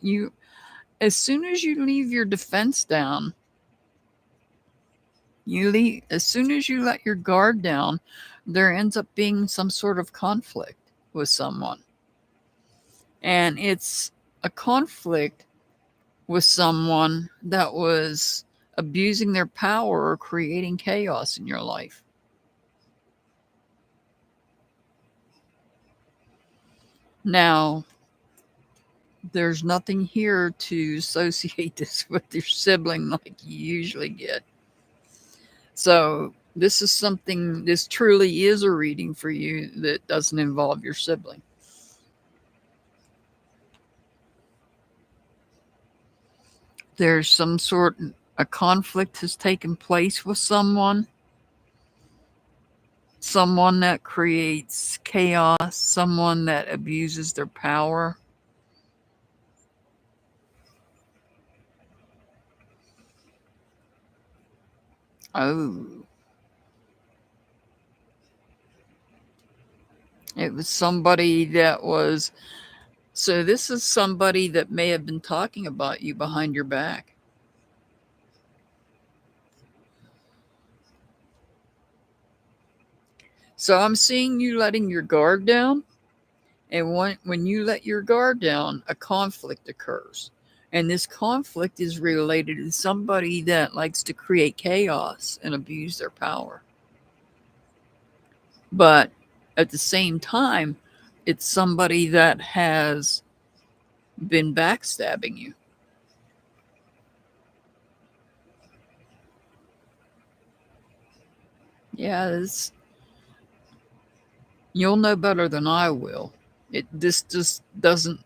Speaker 1: As soon as you leave your defense down, as soon as you let your guard down, there ends up being some sort of conflict with someone. And it's a conflict with someone that was abusing their power or creating chaos in your life. Now, there's nothing here to associate this with your sibling like you usually get. So, this truly is a reading for you that doesn't involve your sibling. There's a conflict has taken place with someone that creates chaos, someone that abuses their power. Oh, it was somebody that was. So, this is somebody that may have been talking about you behind your back. So, I'm seeing you letting your guard down. And when you let your guard down, a conflict occurs. And this conflict is related to somebody that likes to create chaos and abuse their power. But at the same time, it's somebody that has been backstabbing you. Yeah, you'll know better than I will. This just doesn't.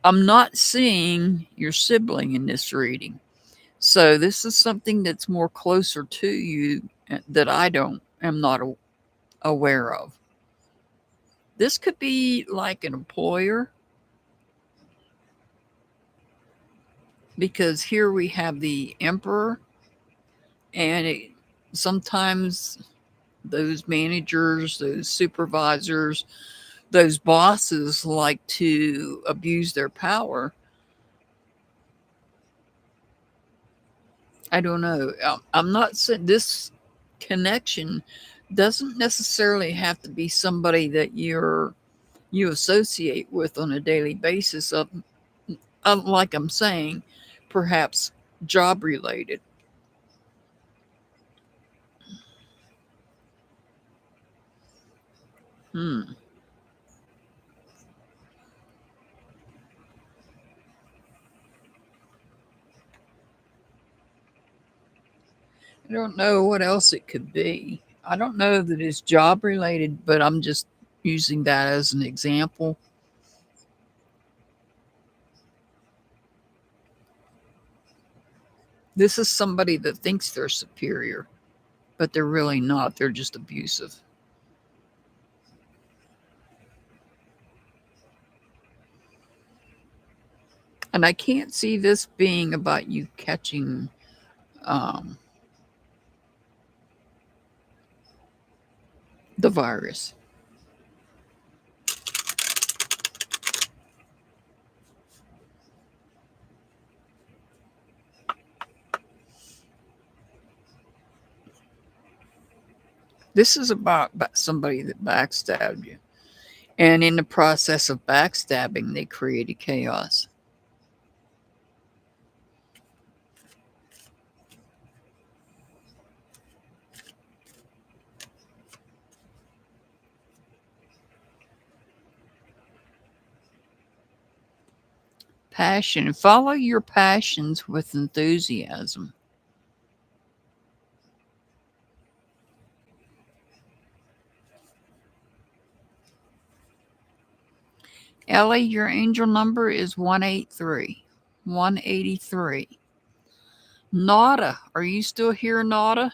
Speaker 1: I'm not seeing your sibling in this reading. So this is something that's more closer to you that am not aware of. This could be like an employer, because here we have the emperor, and sometimes those managers, those supervisors, those bosses like to abuse their power. I don't know. I'm not saying this connection doesn't necessarily have to be somebody that you associate with on a daily basis of, like I'm saying, perhaps job related. Hmm. I don't know what else it could be. I don't know that it's job related, but I'm just using that as an example. This is somebody that thinks they're superior, but they're really not. They're just abusive. And I can't see this being about you catching um, the virus. This is about somebody that backstabbed you. And in the process of backstabbing, they created chaos. Passion. Follow your passions with enthusiasm. Ellie, your angel number is 183. 183. Nada. Are you still here, Nada?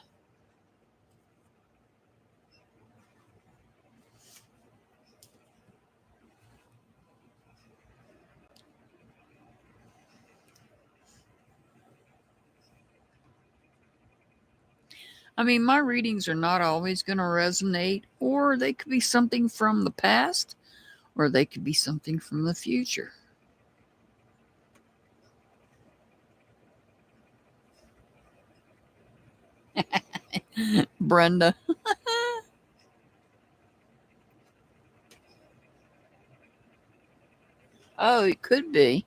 Speaker 1: I mean, my readings are not always going to resonate, or they could be something from the past, or they could be something from the future. Brenda. Oh, it could be.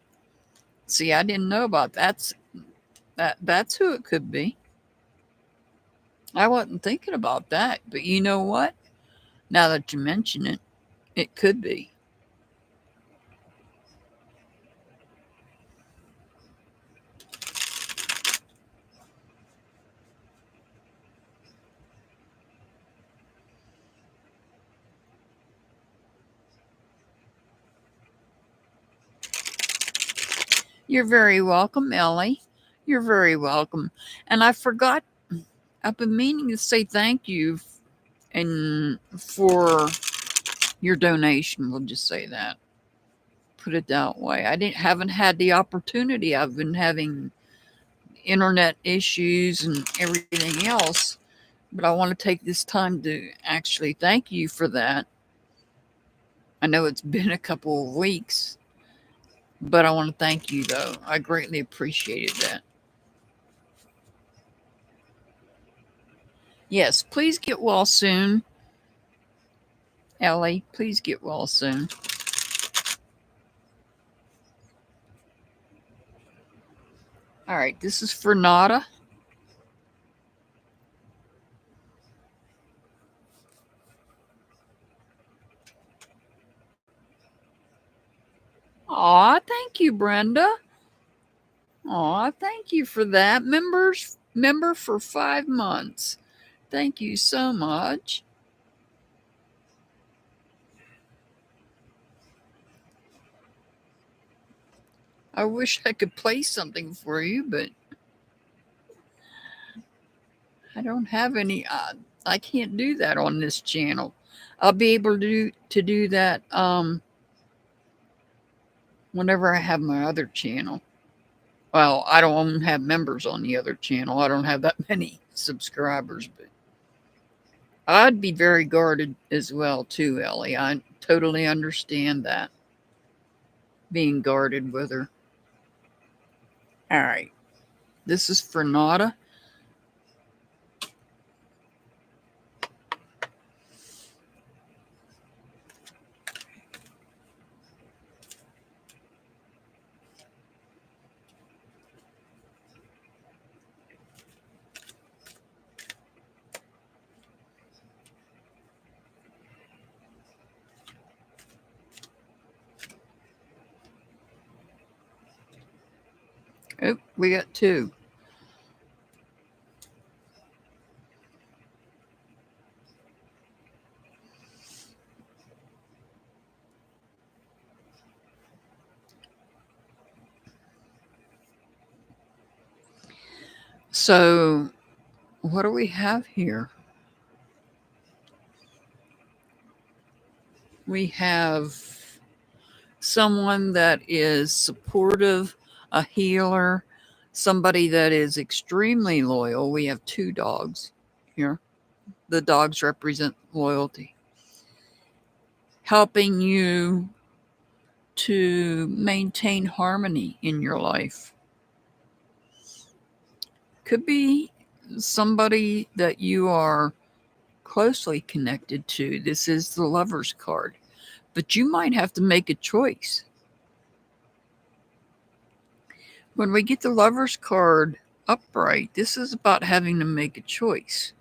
Speaker 1: See, I didn't know about that's who it could be. I wasn't thinking about that, but you know what? Now that you mention it, it could be. You're very welcome, Ellie. You're very welcome. And I forgot, I've been meaning to say thank you and for your donation. We'll just say that. Put it that way. I haven't had the opportunity. I've been having internet issues and everything else, but I want to take this time to actually thank you for that. I know it's been a couple of weeks, but I want to thank you though. I greatly appreciated that. Yes, please get well soon. Ellie, please get well soon. All right, this is for Nada. Aw, thank you, Brenda. Aw, thank you for that. Member for 5 months. Thank you so much. I wish I could play something for you, but I don't have any. I can't do that on this channel. I'll be able to do that whenever I have my other channel. Well, I don't have members on the other channel. I don't have that many subscribers, but I'd be very guarded as well too, Ellie. I totally understand that. Being guarded with her. All right. This is for Nada. Oh, we got two. So, what do we have here? We have someone that is supportive, a healer, somebody that is extremely loyal. We have two dogs here. The dogs represent loyalty, helping you to maintain harmony in your life. Could be somebody that you are closely connected to. This is the Lover's card, but you might have to make a choice. When we get the Lover's card upright, this is about having to make a choice.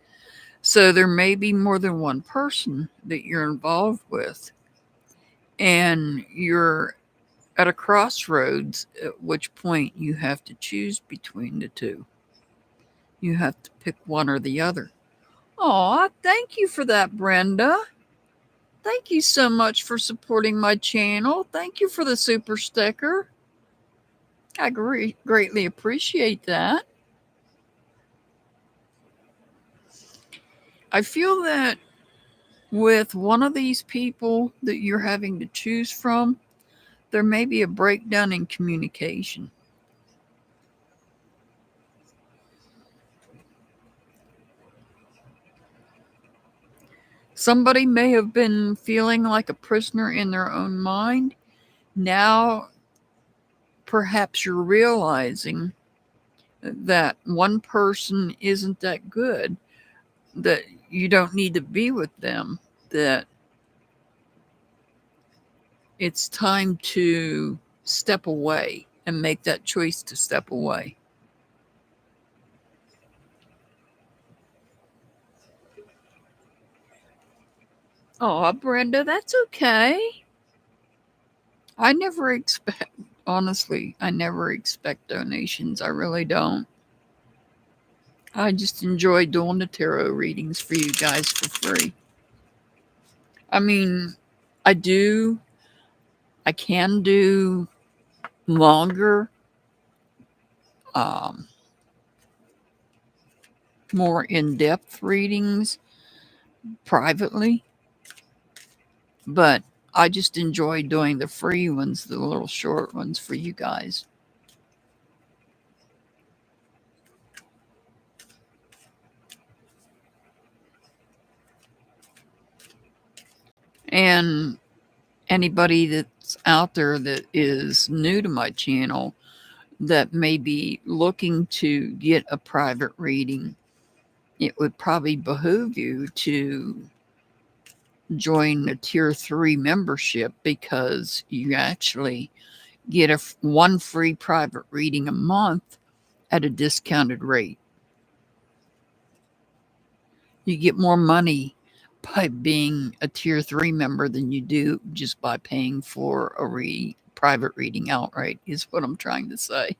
Speaker 1: So there may be more than one person that you're involved with, and you're at a crossroads, at which point you have to choose between the two. You have to pick one or the other. Aw, thank you for that, Brenda. Thank you so much for supporting my channel. Thank you for the super sticker. I greatly appreciate that. I feel that with one of these people that you're having to choose from, there may be a breakdown in communication. Somebody may have been feeling like a prisoner in their own mind. Now, perhaps you're realizing that one person isn't that good, that you don't need to be with them, that it's time to step away and make that choice to step away. Oh, Brenda, that's okay. Honestly, I never expect donations. I really don't. I just enjoy doing the tarot readings for you guys for free. I mean, I can do longer, um, more in-depth readings privately, but I just enjoy doing the free ones, the little short ones for you guys. And anybody that's out there that is new to my channel that may be looking to get a private reading, it would probably behoove you to join the tier 3 membership, because you actually get one free private reading a month at a discounted rate. You get more money by being a tier 3 member than you do just by paying for a private reading outright, is what I'm trying to say.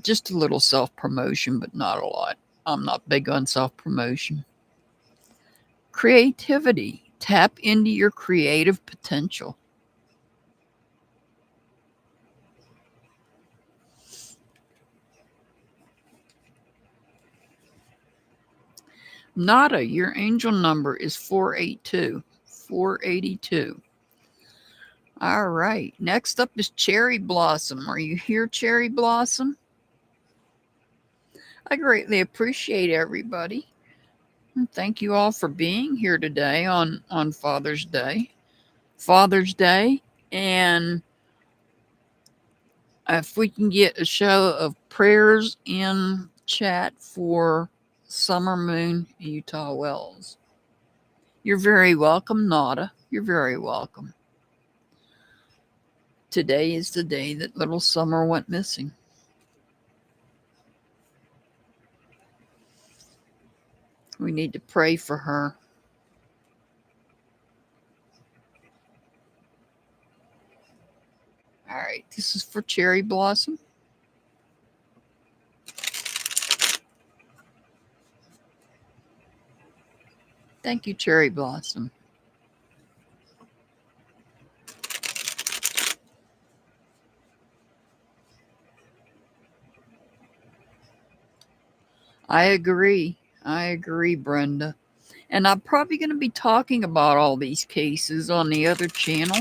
Speaker 1: Just a little self-promotion, but not a lot. I'm not big on self-promotion. Creativity. Tap into your creative potential. Nada, your angel number is 482. 482. All right. Next up is Cherry Blossom. Are you here, Cherry Blossom? I greatly appreciate everybody. And thank you all for being here today on Father's Day. Father's Day. And if we can get a show of prayers in chat for Summer Moon Utah Wells. You're very welcome, Nada. You're very welcome. Today is the day that little Summer went missing. We need to pray for her. All right, this is for Cherry Blossom. Thank you, Cherry Blossom. I agree. Brenda. And I'm probably going to be talking about all these cases on the other channel.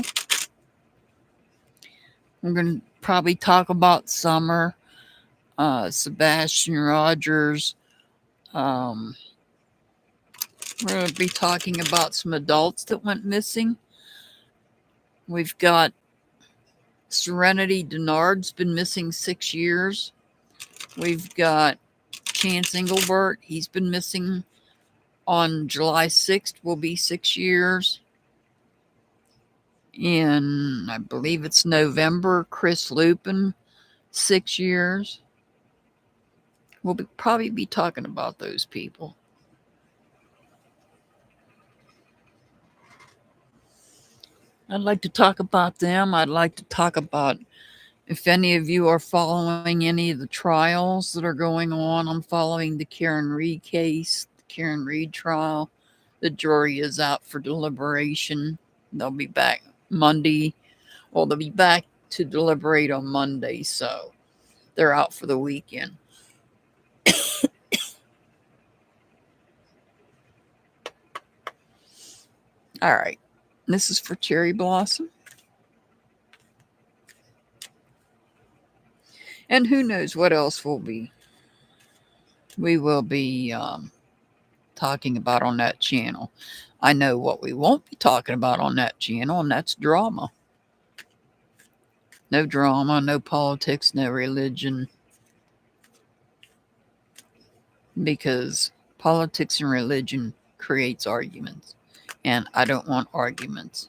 Speaker 1: I'm going to probably talk about Summer, Sebastian Rogers. We're going to be talking about some adults that went missing. We've got Serenity Denard's been missing 6 years. We've got Chance Engelbert. He's been missing on July 6th, will be 6 years. In, I believe it's November, Chris Lupin, 6 years. We'll probably be talking about those people. I'd like to talk about them. I'd like to talk about if any of you are following any of the trials that are going on. I'm following the Karen Reed case, the Karen Reed trial. The jury is out for deliberation. They'll be back Monday. Well, they'll be back to deliberate on Monday, so they're out for the weekend. All right. This is for Cherry Blossom. And who knows what else we will be talking about on that channel. I know what we won't be talking about on that channel, and that's drama. No drama, no politics, no religion. Because politics and religion creates arguments. And I don't want arguments.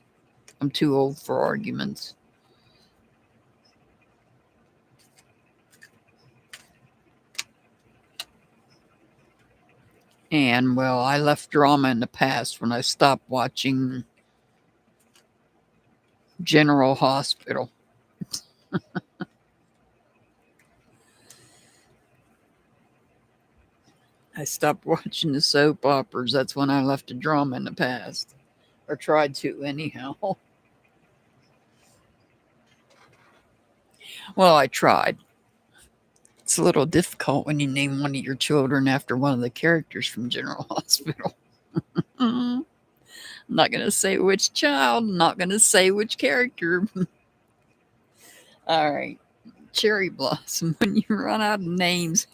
Speaker 1: I'm too old for arguments. And, well, I left drama in the past when I stopped watching General Hospital. I stopped watching the soap operas. That's when I left the drama in the past. Or tried to, anyhow. Well, I tried. It's a little difficult when you name one of your children after one of the characters from General Hospital. I'm not going to say which child, not going to say which character. All right. Cherry Blossom, when you run out of names,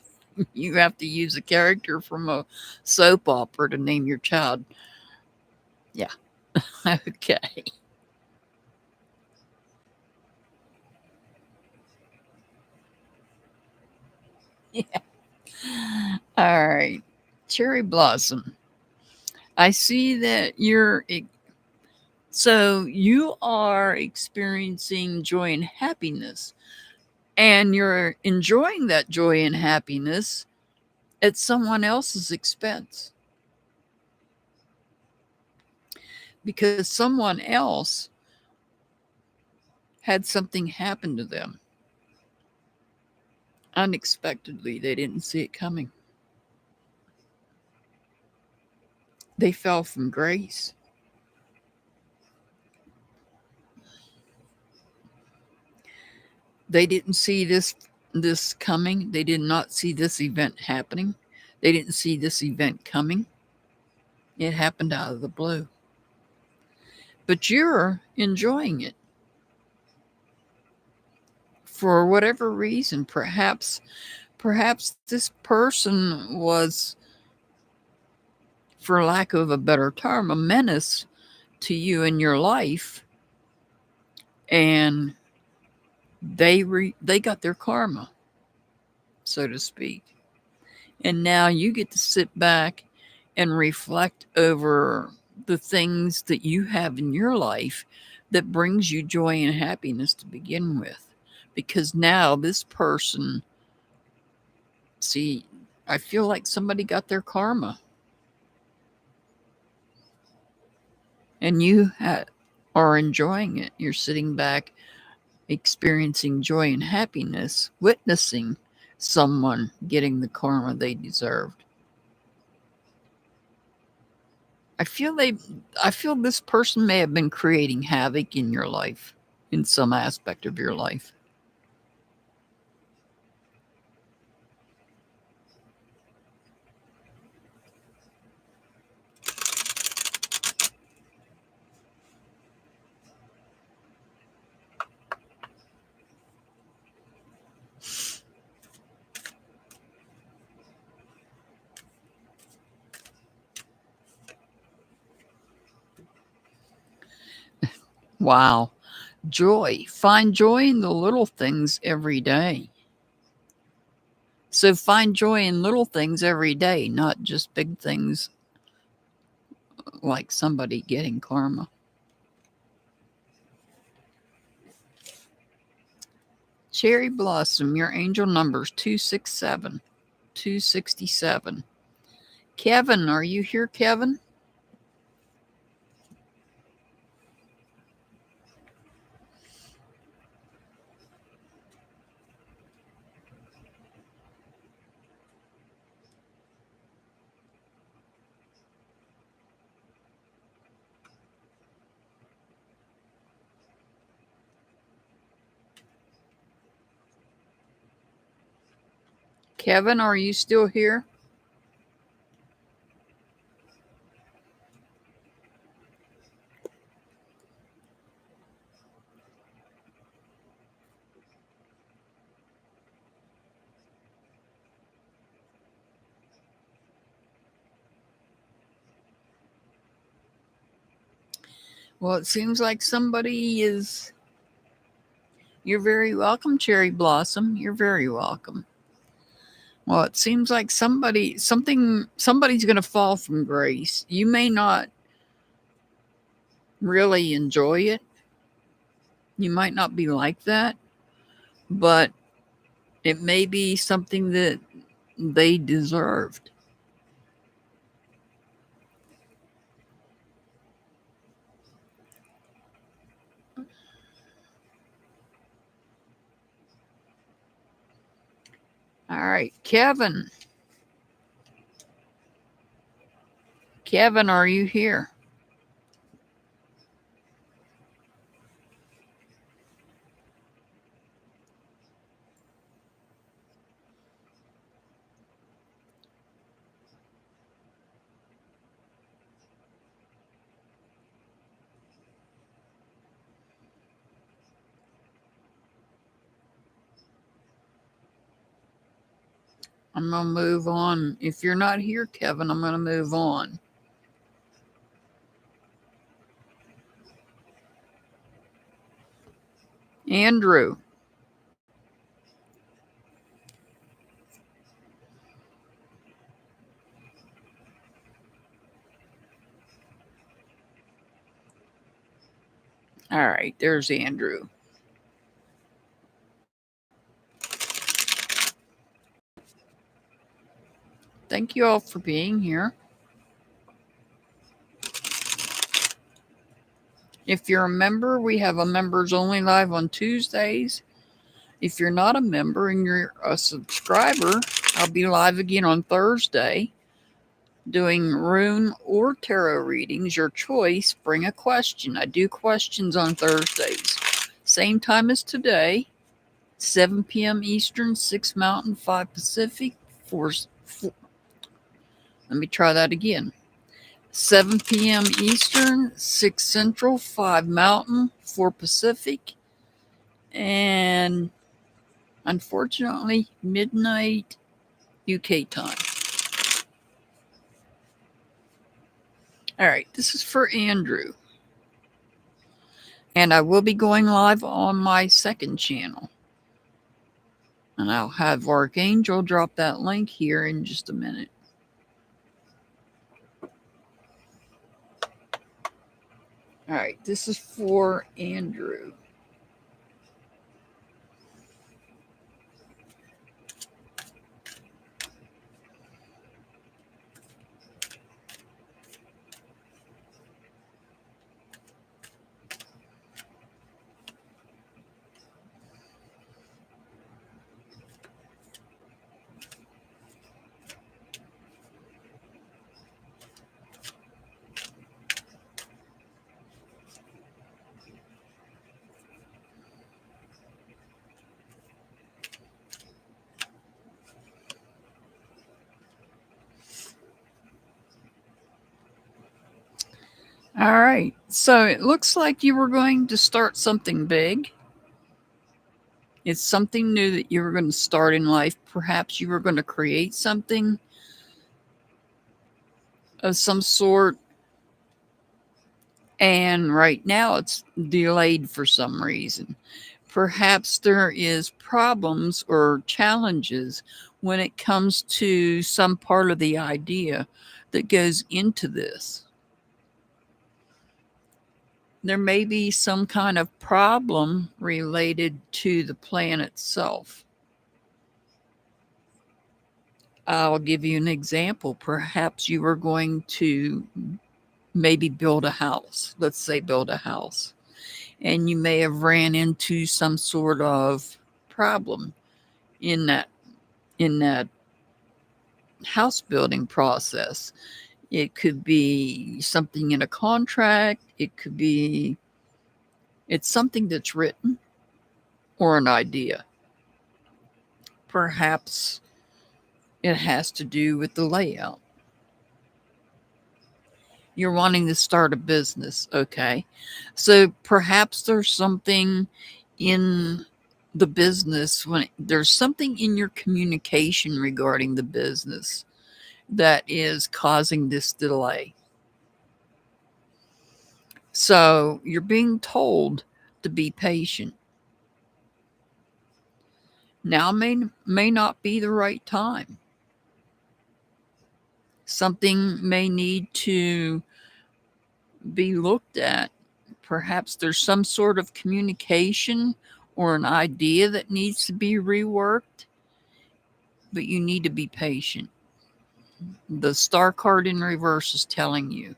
Speaker 1: you have to use a character from a soap opera to name your child. Yeah. Okay. Yeah. All right. Cherry Blossom. I see that you are experiencing joy and happiness, and you're enjoying that joy and happiness at someone else's expense. Because someone else had something happen to them unexpectedly. They didn't see it coming. They fell from grace. They didn't see this coming. They did not see this event happening. They didn't see this event coming. It happened out of the blue. But you're enjoying it. For whatever reason, perhaps this person was, for lack of a better term, a menace to you in your life, and they got their karma, so to speak. And now you get to sit back and reflect over the things that you have in your life that brings you joy and happiness to begin with. Because now this person, see, I feel like somebody got their karma. And you are enjoying it. You're sitting back, experiencing joy and happiness, witnessing someone getting the karma they deserved. I feel this person may have been creating havoc in your life, in some aspect of your life. Wow. Joy. Find joy in the little things every day. So find joy in little things every day, not just big things like somebody getting karma. Cherry Blossom, your angel number's 267. 267. Kevin, are you here, Kevin? Kevin, are you still here? Well, it seems like somebody is. You're very welcome, Cherry Blossom. You're very welcome. Well, it seems like somebody's going to fall from grace. You may not really enjoy it. You might not be like that, but it may be something that they deserved. All right, Kevin. Kevin, are you here? I'm going to move on. If you're not here, Kevin, I'm going to move on. Andrew. All right, there's Andrew. Thank you all for being here. If you're a member, we have a members only live on Tuesdays. If you're not a member and you're a subscriber, I'll be live again on Thursday doing rune or tarot readings. Your choice. Bring a question. I do questions on Thursdays. Same time as today, 7 p.m. Eastern, 6 Mountain, 5 Pacific, 4. Let me try that again. 7 p.m. Eastern, 6 Central, 5 Mountain, 4 Pacific, and unfortunately, midnight UK time. All right, this is for Andrew. And I will be going live on my second channel. And I'll have Archangel drop that link here in just a minute. All right, this is for Andrew. All right, so it looks like you were going to start something big. It's something new that you were going to start in life. Perhaps you were going to create something of some sort. And right now it's delayed for some reason. Perhaps there is problems or challenges when it comes to some part of the idea that goes into this. There may be some kind of problem related to the plan itself. I'll give you an example. Perhaps you are going to maybe build a house. Let's say build a house. And you may have ran into some sort of problem in that house building process. It could be something in a contract, it's something that's written or an idea. Perhaps it has to do with the layout. You're wanting to start a business, okay? So perhaps there's something in the business, when there's something in your communication regarding the business that is causing this delay. So you're being told to be patient. Now may not be the right time. Something may need to be looked at. Perhaps there's some sort of communication or an idea that needs to be reworked, but you need to be patient. The star card in reverse is telling you,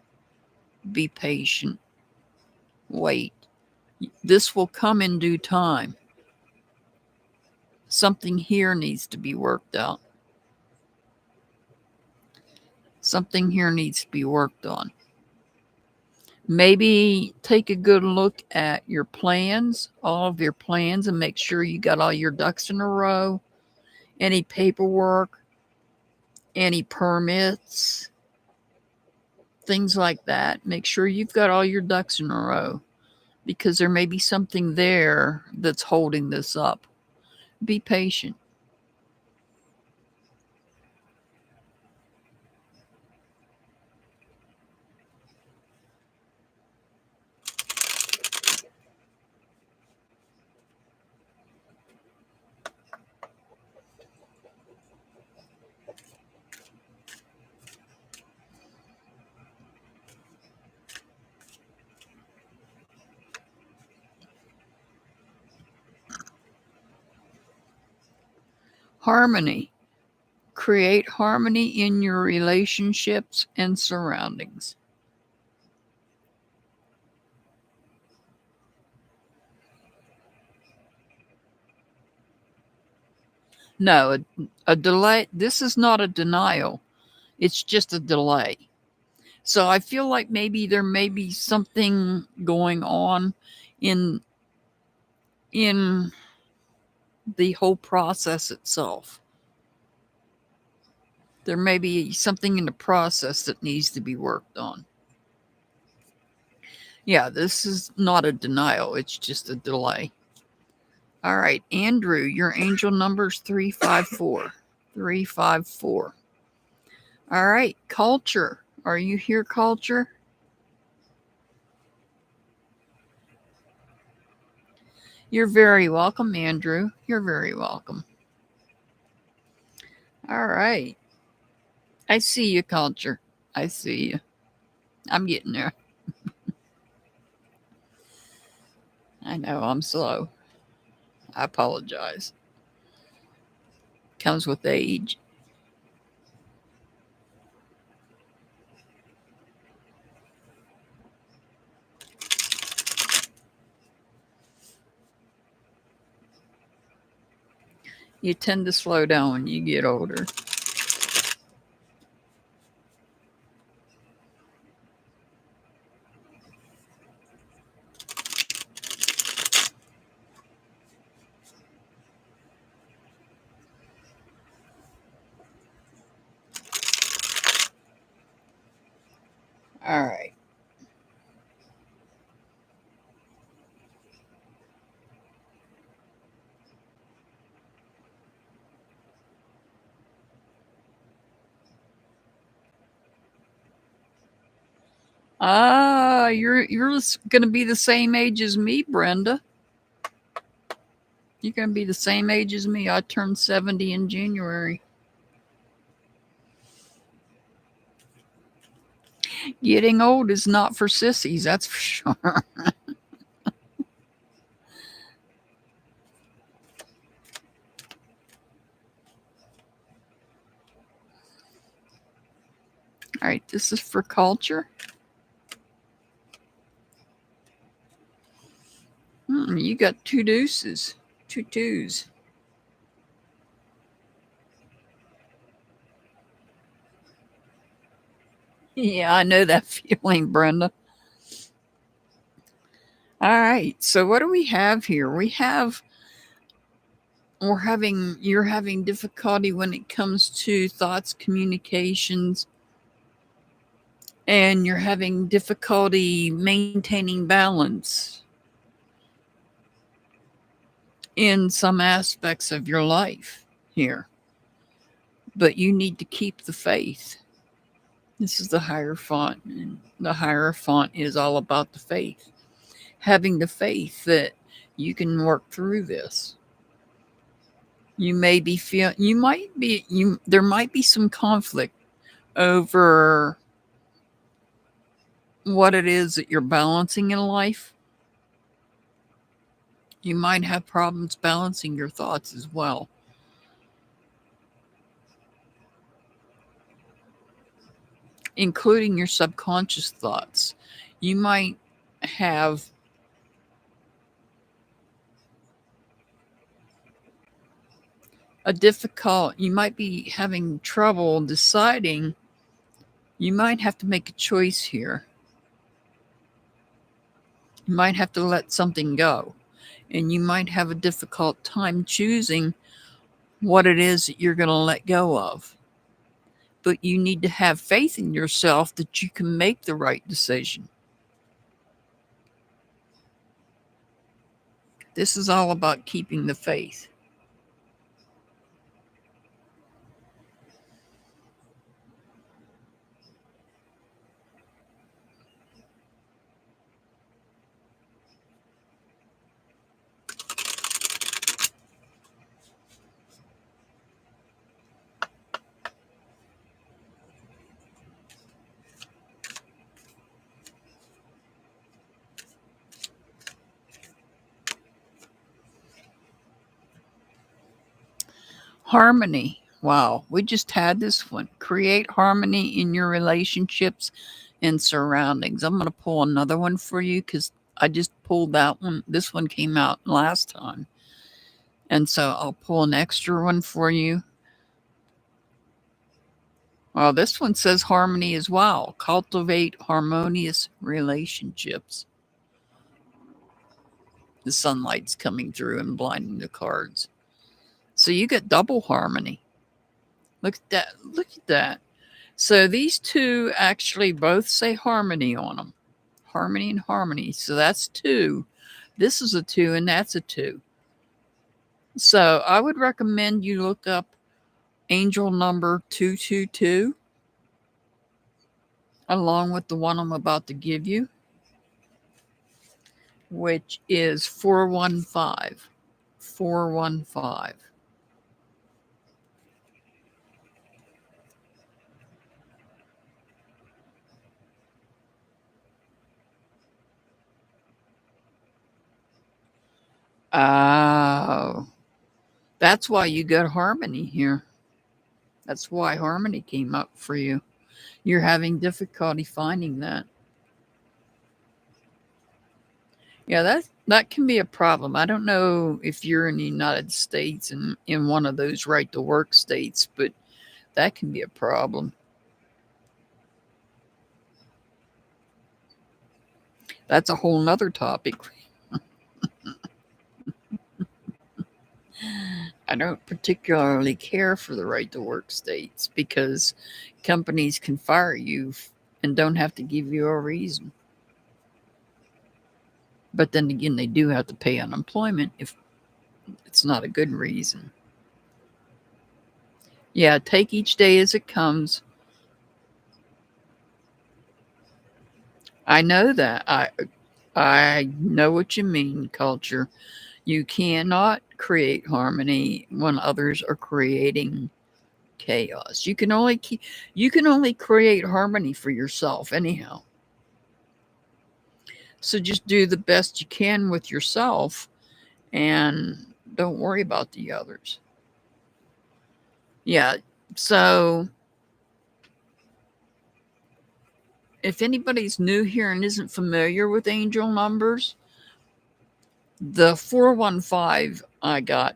Speaker 1: be patient. Wait. This will come in due time. Something here needs to be worked out. Something here needs to be worked on. Maybe take a good look at your plans, all of your plans, and make sure you got all your ducks in a row. Any paperwork, any permits, things like that. Make sure you've got all your ducks in a row, because there may be something there that's holding this up. Be patient. Harmony. Create harmony in your relationships and surroundings. No, a delay. This is not a denial. It's just a delay. So I feel like maybe there may be something going on in in the whole process itself. There may be something in the process that needs to be worked on. Yeah, this is not a denial. It's just a delay. All right, Andrew, your angel number's 354. 354. All right, culture. Are you here, culture? You're very welcome, Andrew. You're very welcome. All right. I see you, culture. I see you. I'm getting there. I know I'm slow. I apologize. Comes with age. You tend to slow down when you get older. All right. you're going to be the same age as me, Brenda. You're going to be the same age as me. I turned 70 in January. Getting old is not for sissies, that's for sure. All right, this is for culture. You got two deuces, two twos. Yeah, I know that feeling, Brenda. All right, so what do we have here? You're having difficulty when it comes to thoughts, communications, and you're having difficulty maintaining balance in some aspects of your life here. But you need to keep the faith. This is the Hierophant, and the Hierophant is all about the faith. Having the faith that you can work through this. There might be some conflict over what it is that you're balancing in life. You might have problems balancing your thoughts as well. Including your subconscious thoughts. You might have you might be having trouble deciding. You might have to make a choice here. You might have to let something go. And you might have a difficult time choosing what it is that you're going to let go of. But you need to have faith in yourself that you can make the right decision. This is all about keeping the faith. Harmony. Wow, we just had this one. Create harmony in your relationships and surroundings. I'm going to pull another one for you because I just pulled that one. This one came out last time. And so I'll pull an extra one for you. Well, this one says harmony as well. Cultivate harmonious relationships. The sunlight's coming through and blinding the cards. So you get double harmony. Look at that. Look at that. So these two actually both say harmony on them. Harmony and harmony. So that's two. This is a two and that's a two. So I would recommend you look up angel number 222 along with the one I'm about to give you, which is 415. 415. Oh, that's why you got harmony here. That's why harmony came up for you. You're having difficulty finding that. Yeah, that can be a problem. I don't know if you're in the United States and in one of those right to work states, but that can be a problem. That's a whole nother topic. I don't particularly care for the right to work states because companies can fire you and don't have to give you a reason. But then again, they do have to pay unemployment if it's not a good reason. Yeah, take each day as it comes. I know that. I know what you mean, culture. You cannot create harmony when others are creating chaos. You can only create harmony for yourself anyhow. So just do the best you can with yourself and don't worry about the others. Yeah. So if anybody's new here and isn't familiar with angel numbers, the 415 I got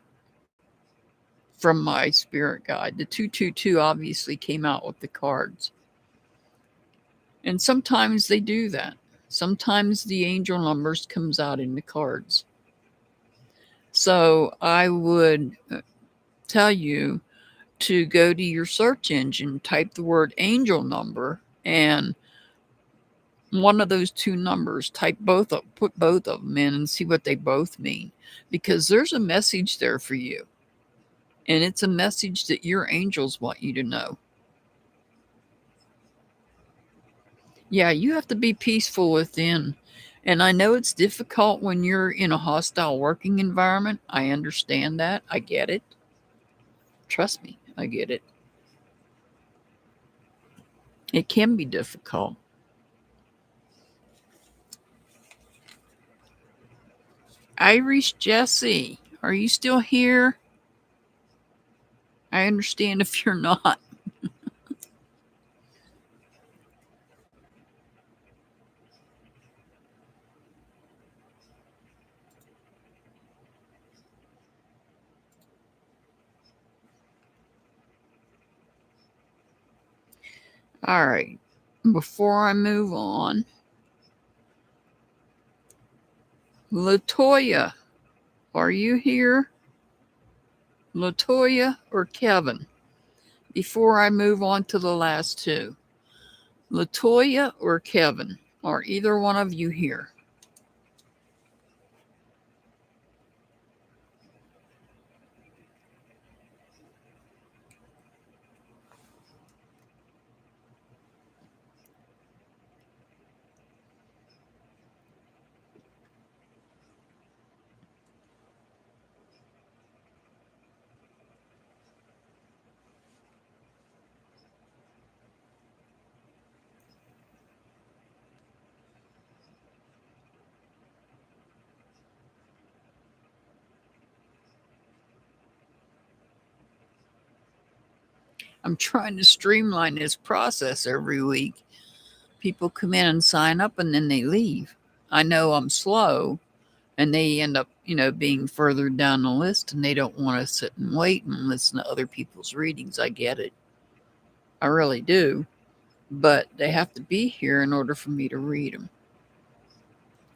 Speaker 1: from my spirit guide. The 222 obviously came out with the cards. And sometimes they do that. Sometimes the angel numbers comes out in the cards. So I would tell you to go to your search engine, type the word angel number, and one of those two numbers, put both of them in and see what they both mean. Because there's a message there for you. And it's a message that your angels want you to know. Yeah, you have to be peaceful within. And I know it's difficult when you're in a hostile working environment. I understand that. I get it. Trust me, I get it. It can be difficult. Irish Jesse, are you still here? I understand if you're not. All right. Before I move on, Latoya, are you here? Latoya or Kevin? Before I move on to the last two. Latoya or Kevin? Are either one of you here? I'm trying to streamline this process every week. People come in and sign up and then they leave. I know I'm slow and they end up, being further down the list and they don't want to sit and wait and listen to other people's readings. I get it. I really do. But they have to be here in order for me to read them.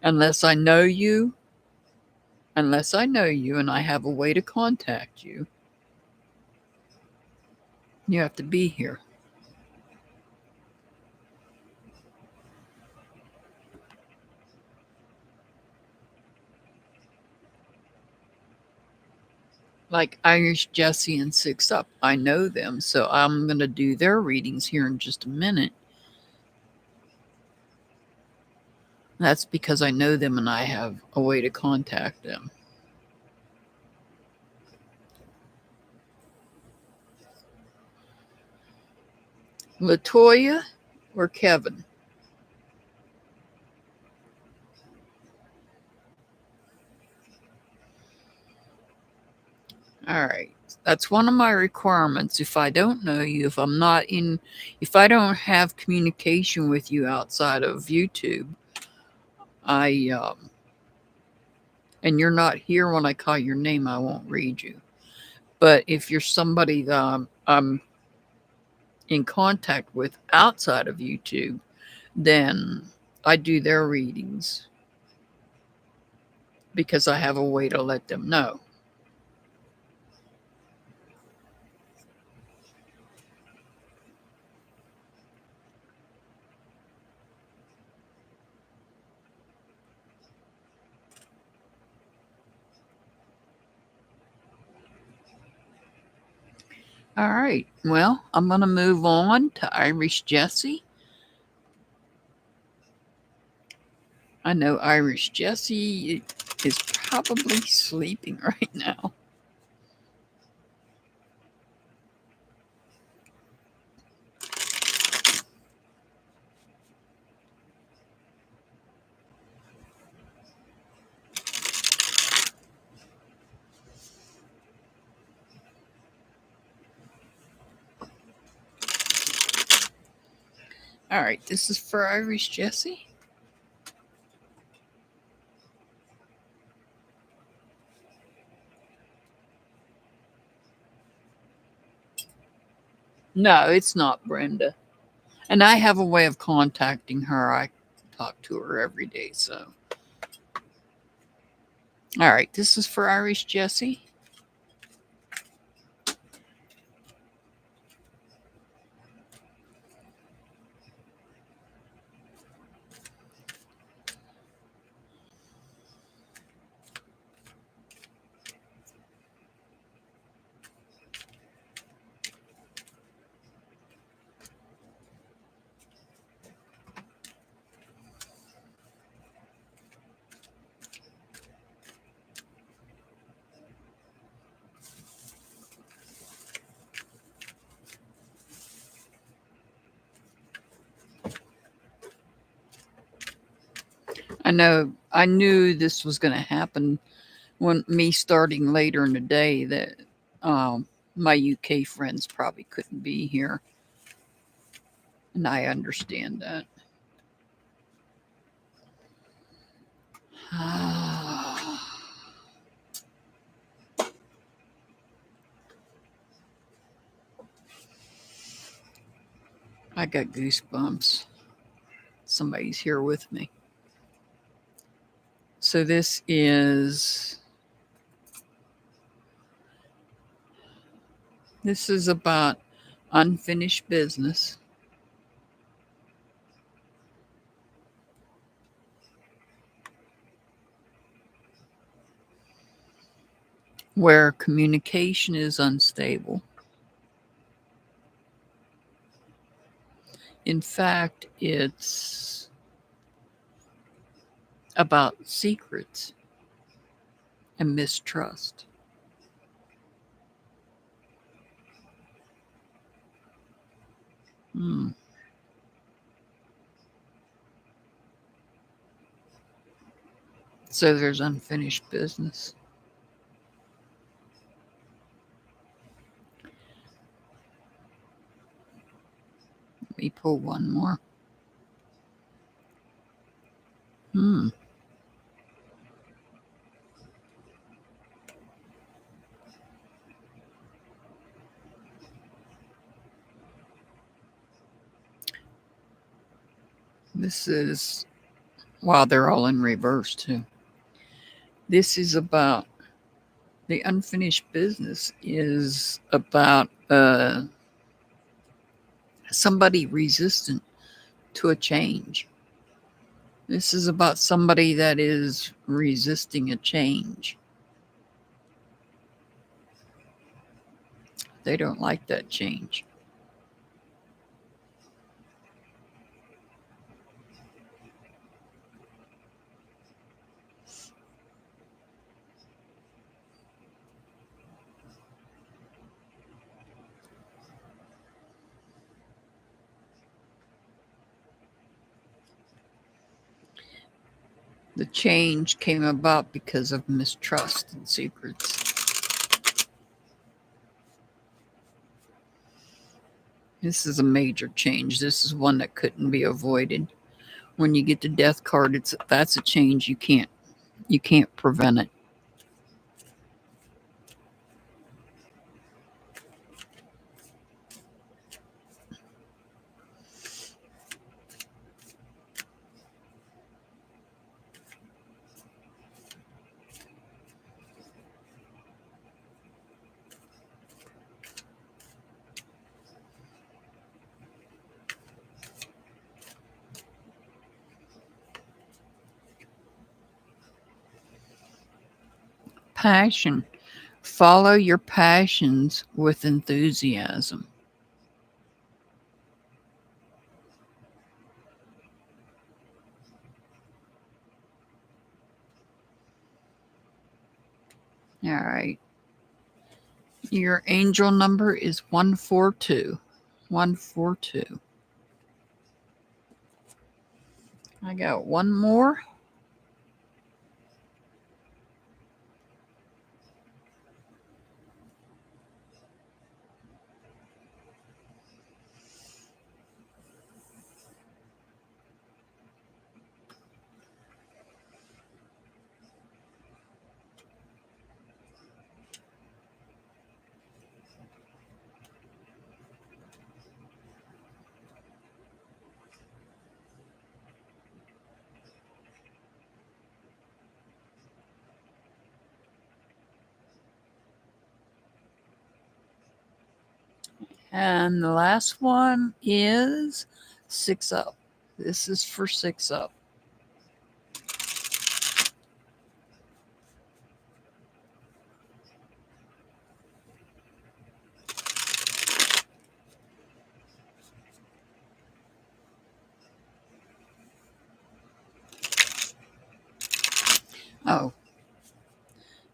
Speaker 1: Unless I know you and I have a way to contact you, you have to be here. Like Irish Jesse and Six Up, I know them, so I'm going to do their readings here in just a minute. That's because I know them and I have a way to contact them. Latoya or Kevin? All right. That's one of my requirements. If I don't know you, if I don't have communication with you outside of YouTube, and you're not here when I call your name, I won't read you. But if you're somebody that I'm in contact with outside of YouTube, then I do their readings because I have a way to let them know. All right. Well, I'm going to move on to Irish Jesse. I know Irish Jessie is probably sleeping right now. All right, this is for Irish Jessie. No, it's not Brenda. And I have a way of contacting her. I talk to her every day, so. All right, this is for Irish Jessie. I knew this was going to happen when me starting later in the day that my UK friends probably couldn't be here. And I understand that. I got goosebumps. Somebody's here with me. So this is about unfinished business. Where communication is unstable. In fact, it's about secrets and mistrust. So there's unfinished business. Let me pull one more. This is, wow, they're all in reverse too. This is about the unfinished business is about somebody resistant to a change. This is about somebody that is resisting a change. They don't like that change. The change came about because of mistrust and secrets. This is a major change. This is one that couldn't be avoided. When you get the death card, that's a change you can't prevent it. Passion. Follow your passions with enthusiasm. All right. Your angel number is 142. 142. I got one more. And the last one is 6 up. This is for 6 up. Oh,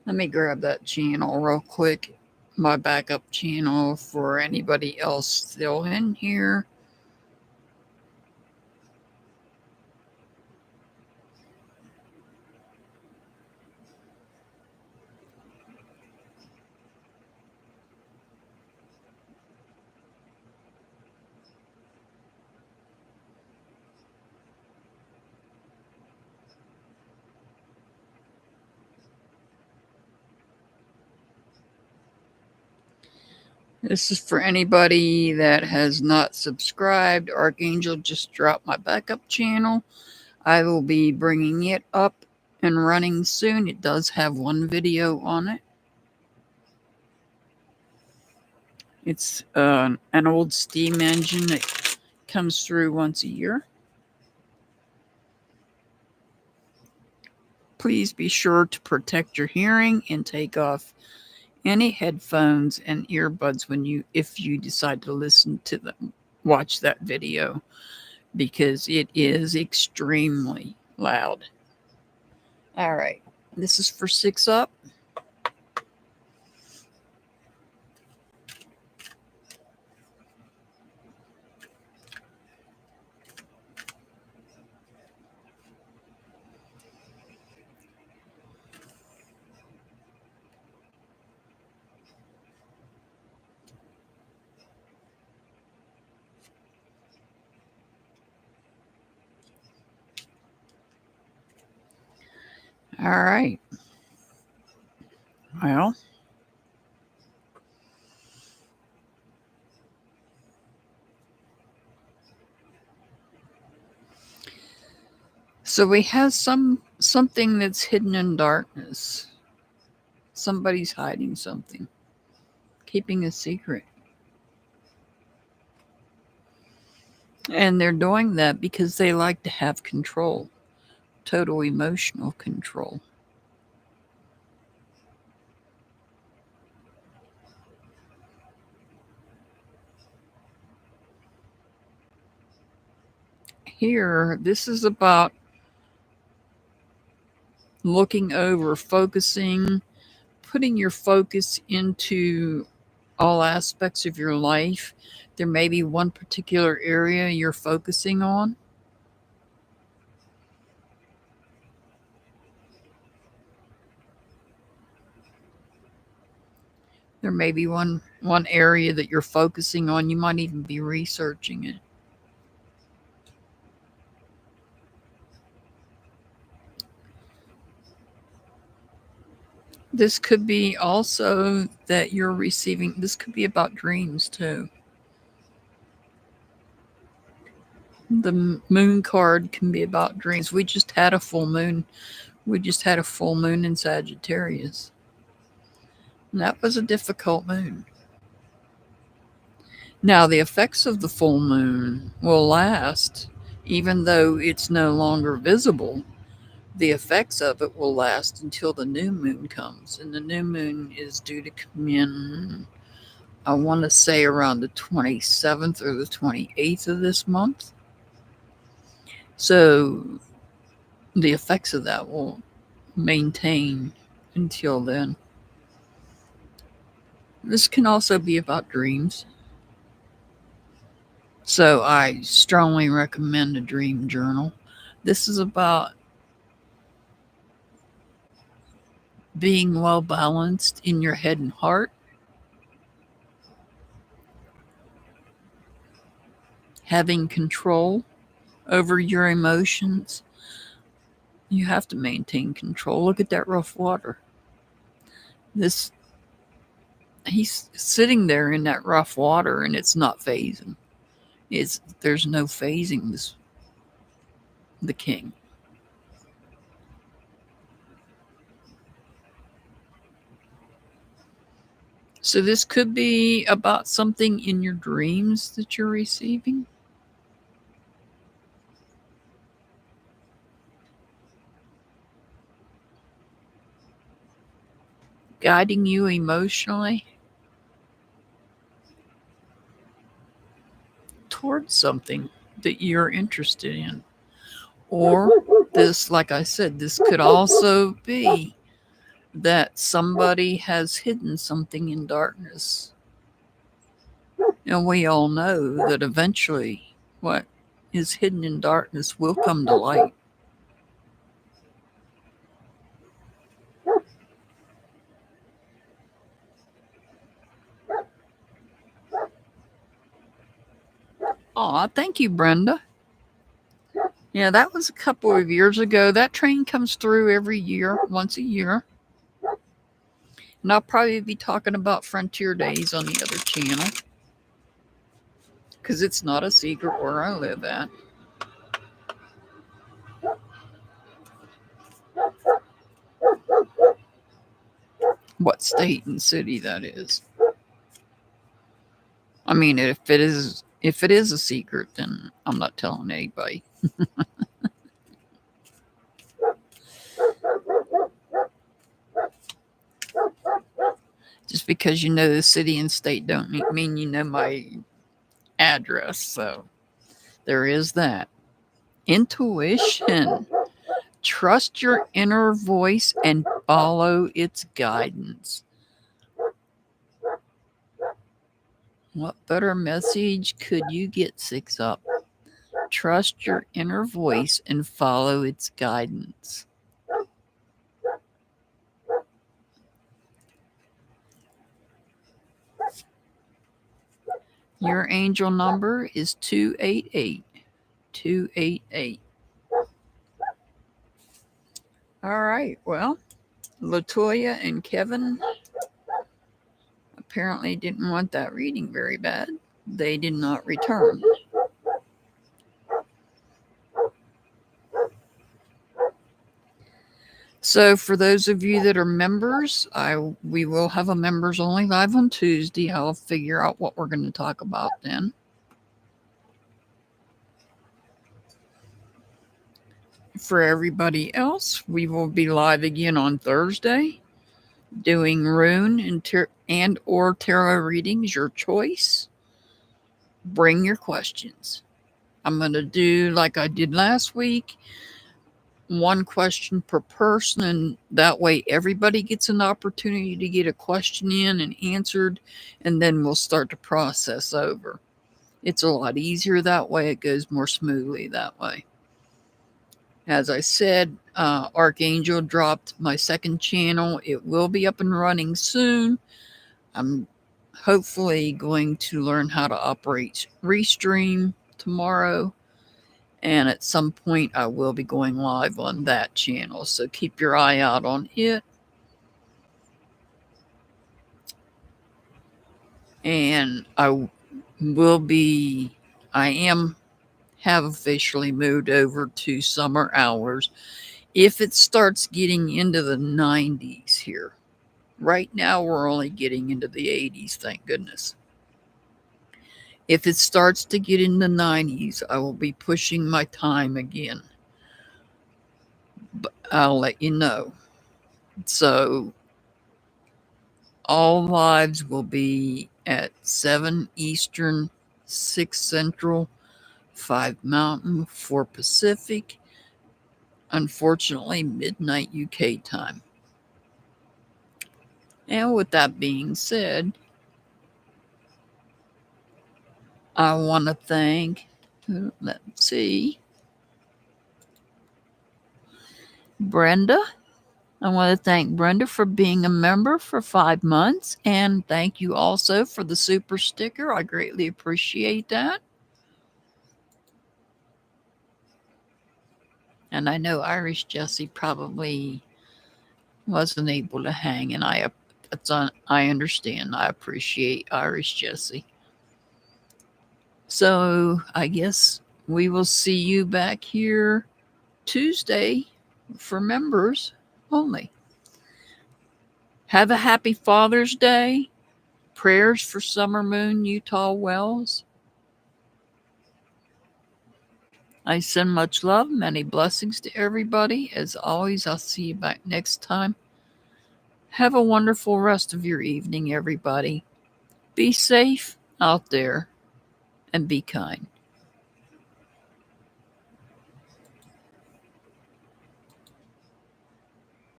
Speaker 1: let me grab that channel real quick. My backup channel for anybody else still in here. This is for anybody that has not subscribed. Archangel just dropped my backup channel. I will be bringing it up and running soon. It does have one video on it. It's an old steam engine that comes through once a year. Please be sure to protect your hearing and take off any headphones and earbuds if you decide to listen to them, watch that video, because it is extremely loud. All right, this is for 6 up. All right. Well, so we have something that's hidden in darkness. Somebody's hiding something, keeping a secret. And they're doing that because they like to have control, total emotional control. Here, this is about looking over, focusing, putting your focus into all aspects of your life. There may be one particular area you're focusing on. There may be one area that you're focusing on. You might even be researching it. This could be also that you're receiving, this could be about dreams too. The moon card can be about dreams. We just had a full moon. We just had a full moon in Sagittarius. And that was a difficult moon. Now, the effects of the full moon will last, even though it's no longer visible. The effects of it will last until the new moon comes. And the new moon is due to come in, I want to say, around the 27th or the 28th of this month. So the effects of that will maintain until then. This can also be about dreams. So I strongly recommend a dream journal. This is about being well balanced in your head and heart, having control over your emotions. You have to maintain control. Look at that rough water. This He's sitting there in that rough water and it's not phasing. There's no phasing the king. So this could be about something in your dreams that you're receiving. Guiding you emotionally towards something that you're interested in. Or this, like I said, this could also be that somebody has hidden something in darkness. And we all know that eventually what is hidden in darkness will come to light. Aw, thank you, Brenda. Yeah, that was a couple of years ago. That train comes through every year, once a year. And I'll probably be talking about Frontier Days on the other channel. Because it's not a secret where I live at. What state and city that is. I mean, if it is a secret, then I'm not telling anybody. Just because you know the city and state don't mean you know my address. So there is that. Intuition. Trust your inner voice and follow its guidance. What better message could you get, 6 Up? Trust your inner voice and follow its guidance. Your angel number is 288. 288. All right. Well, Latoya and Kevin apparently didn't want that reading very bad. They did not return. So for those of you that are members, we will have a members only live on Tuesday. I'll figure out what we're going to talk about then. For everybody else, we will be live again on Thursday doing rune and or tarot readings, your choice. Bring your questions. I'm going to do like I did last week, one question per person, and that way everybody gets an opportunity to get a question in and answered, and then we'll start to process over. It's a lot easier that way. It goes more smoothly that way. As I said, Archangel dropped my second channel. It will be up and running soon. I'm hopefully going to learn how to operate Restream tomorrow. And at some point, I will be going live on that channel. So keep your eye out on it. And I have officially moved over to summer hours. If it starts getting into the 90s here, right now we're only getting into the 80s, thank goodness. If it starts to get in the 90s, I will be pushing my time again. But I'll let you know. So all lives will be at 7 Eastern, 6 Central, 5 Mountain, 4 Pacific. Unfortunately, midnight UK time. And with that being said, I want to thank, let's see, Brenda. I want to thank Brenda for being a member for 5 months. And thank you also for the super sticker. I greatly appreciate that. And I know Irish Jessie probably wasn't able to hang, and I understand. I appreciate Irish Jessie. So I guess we will see you back here Tuesday for members only. Have a happy Father's Day. Prayers for Summer Moon Utah Wells. I send much love, many blessings to everybody. As always, I'll see you back next time. Have a wonderful rest of your evening, everybody. Be safe out there and be kind.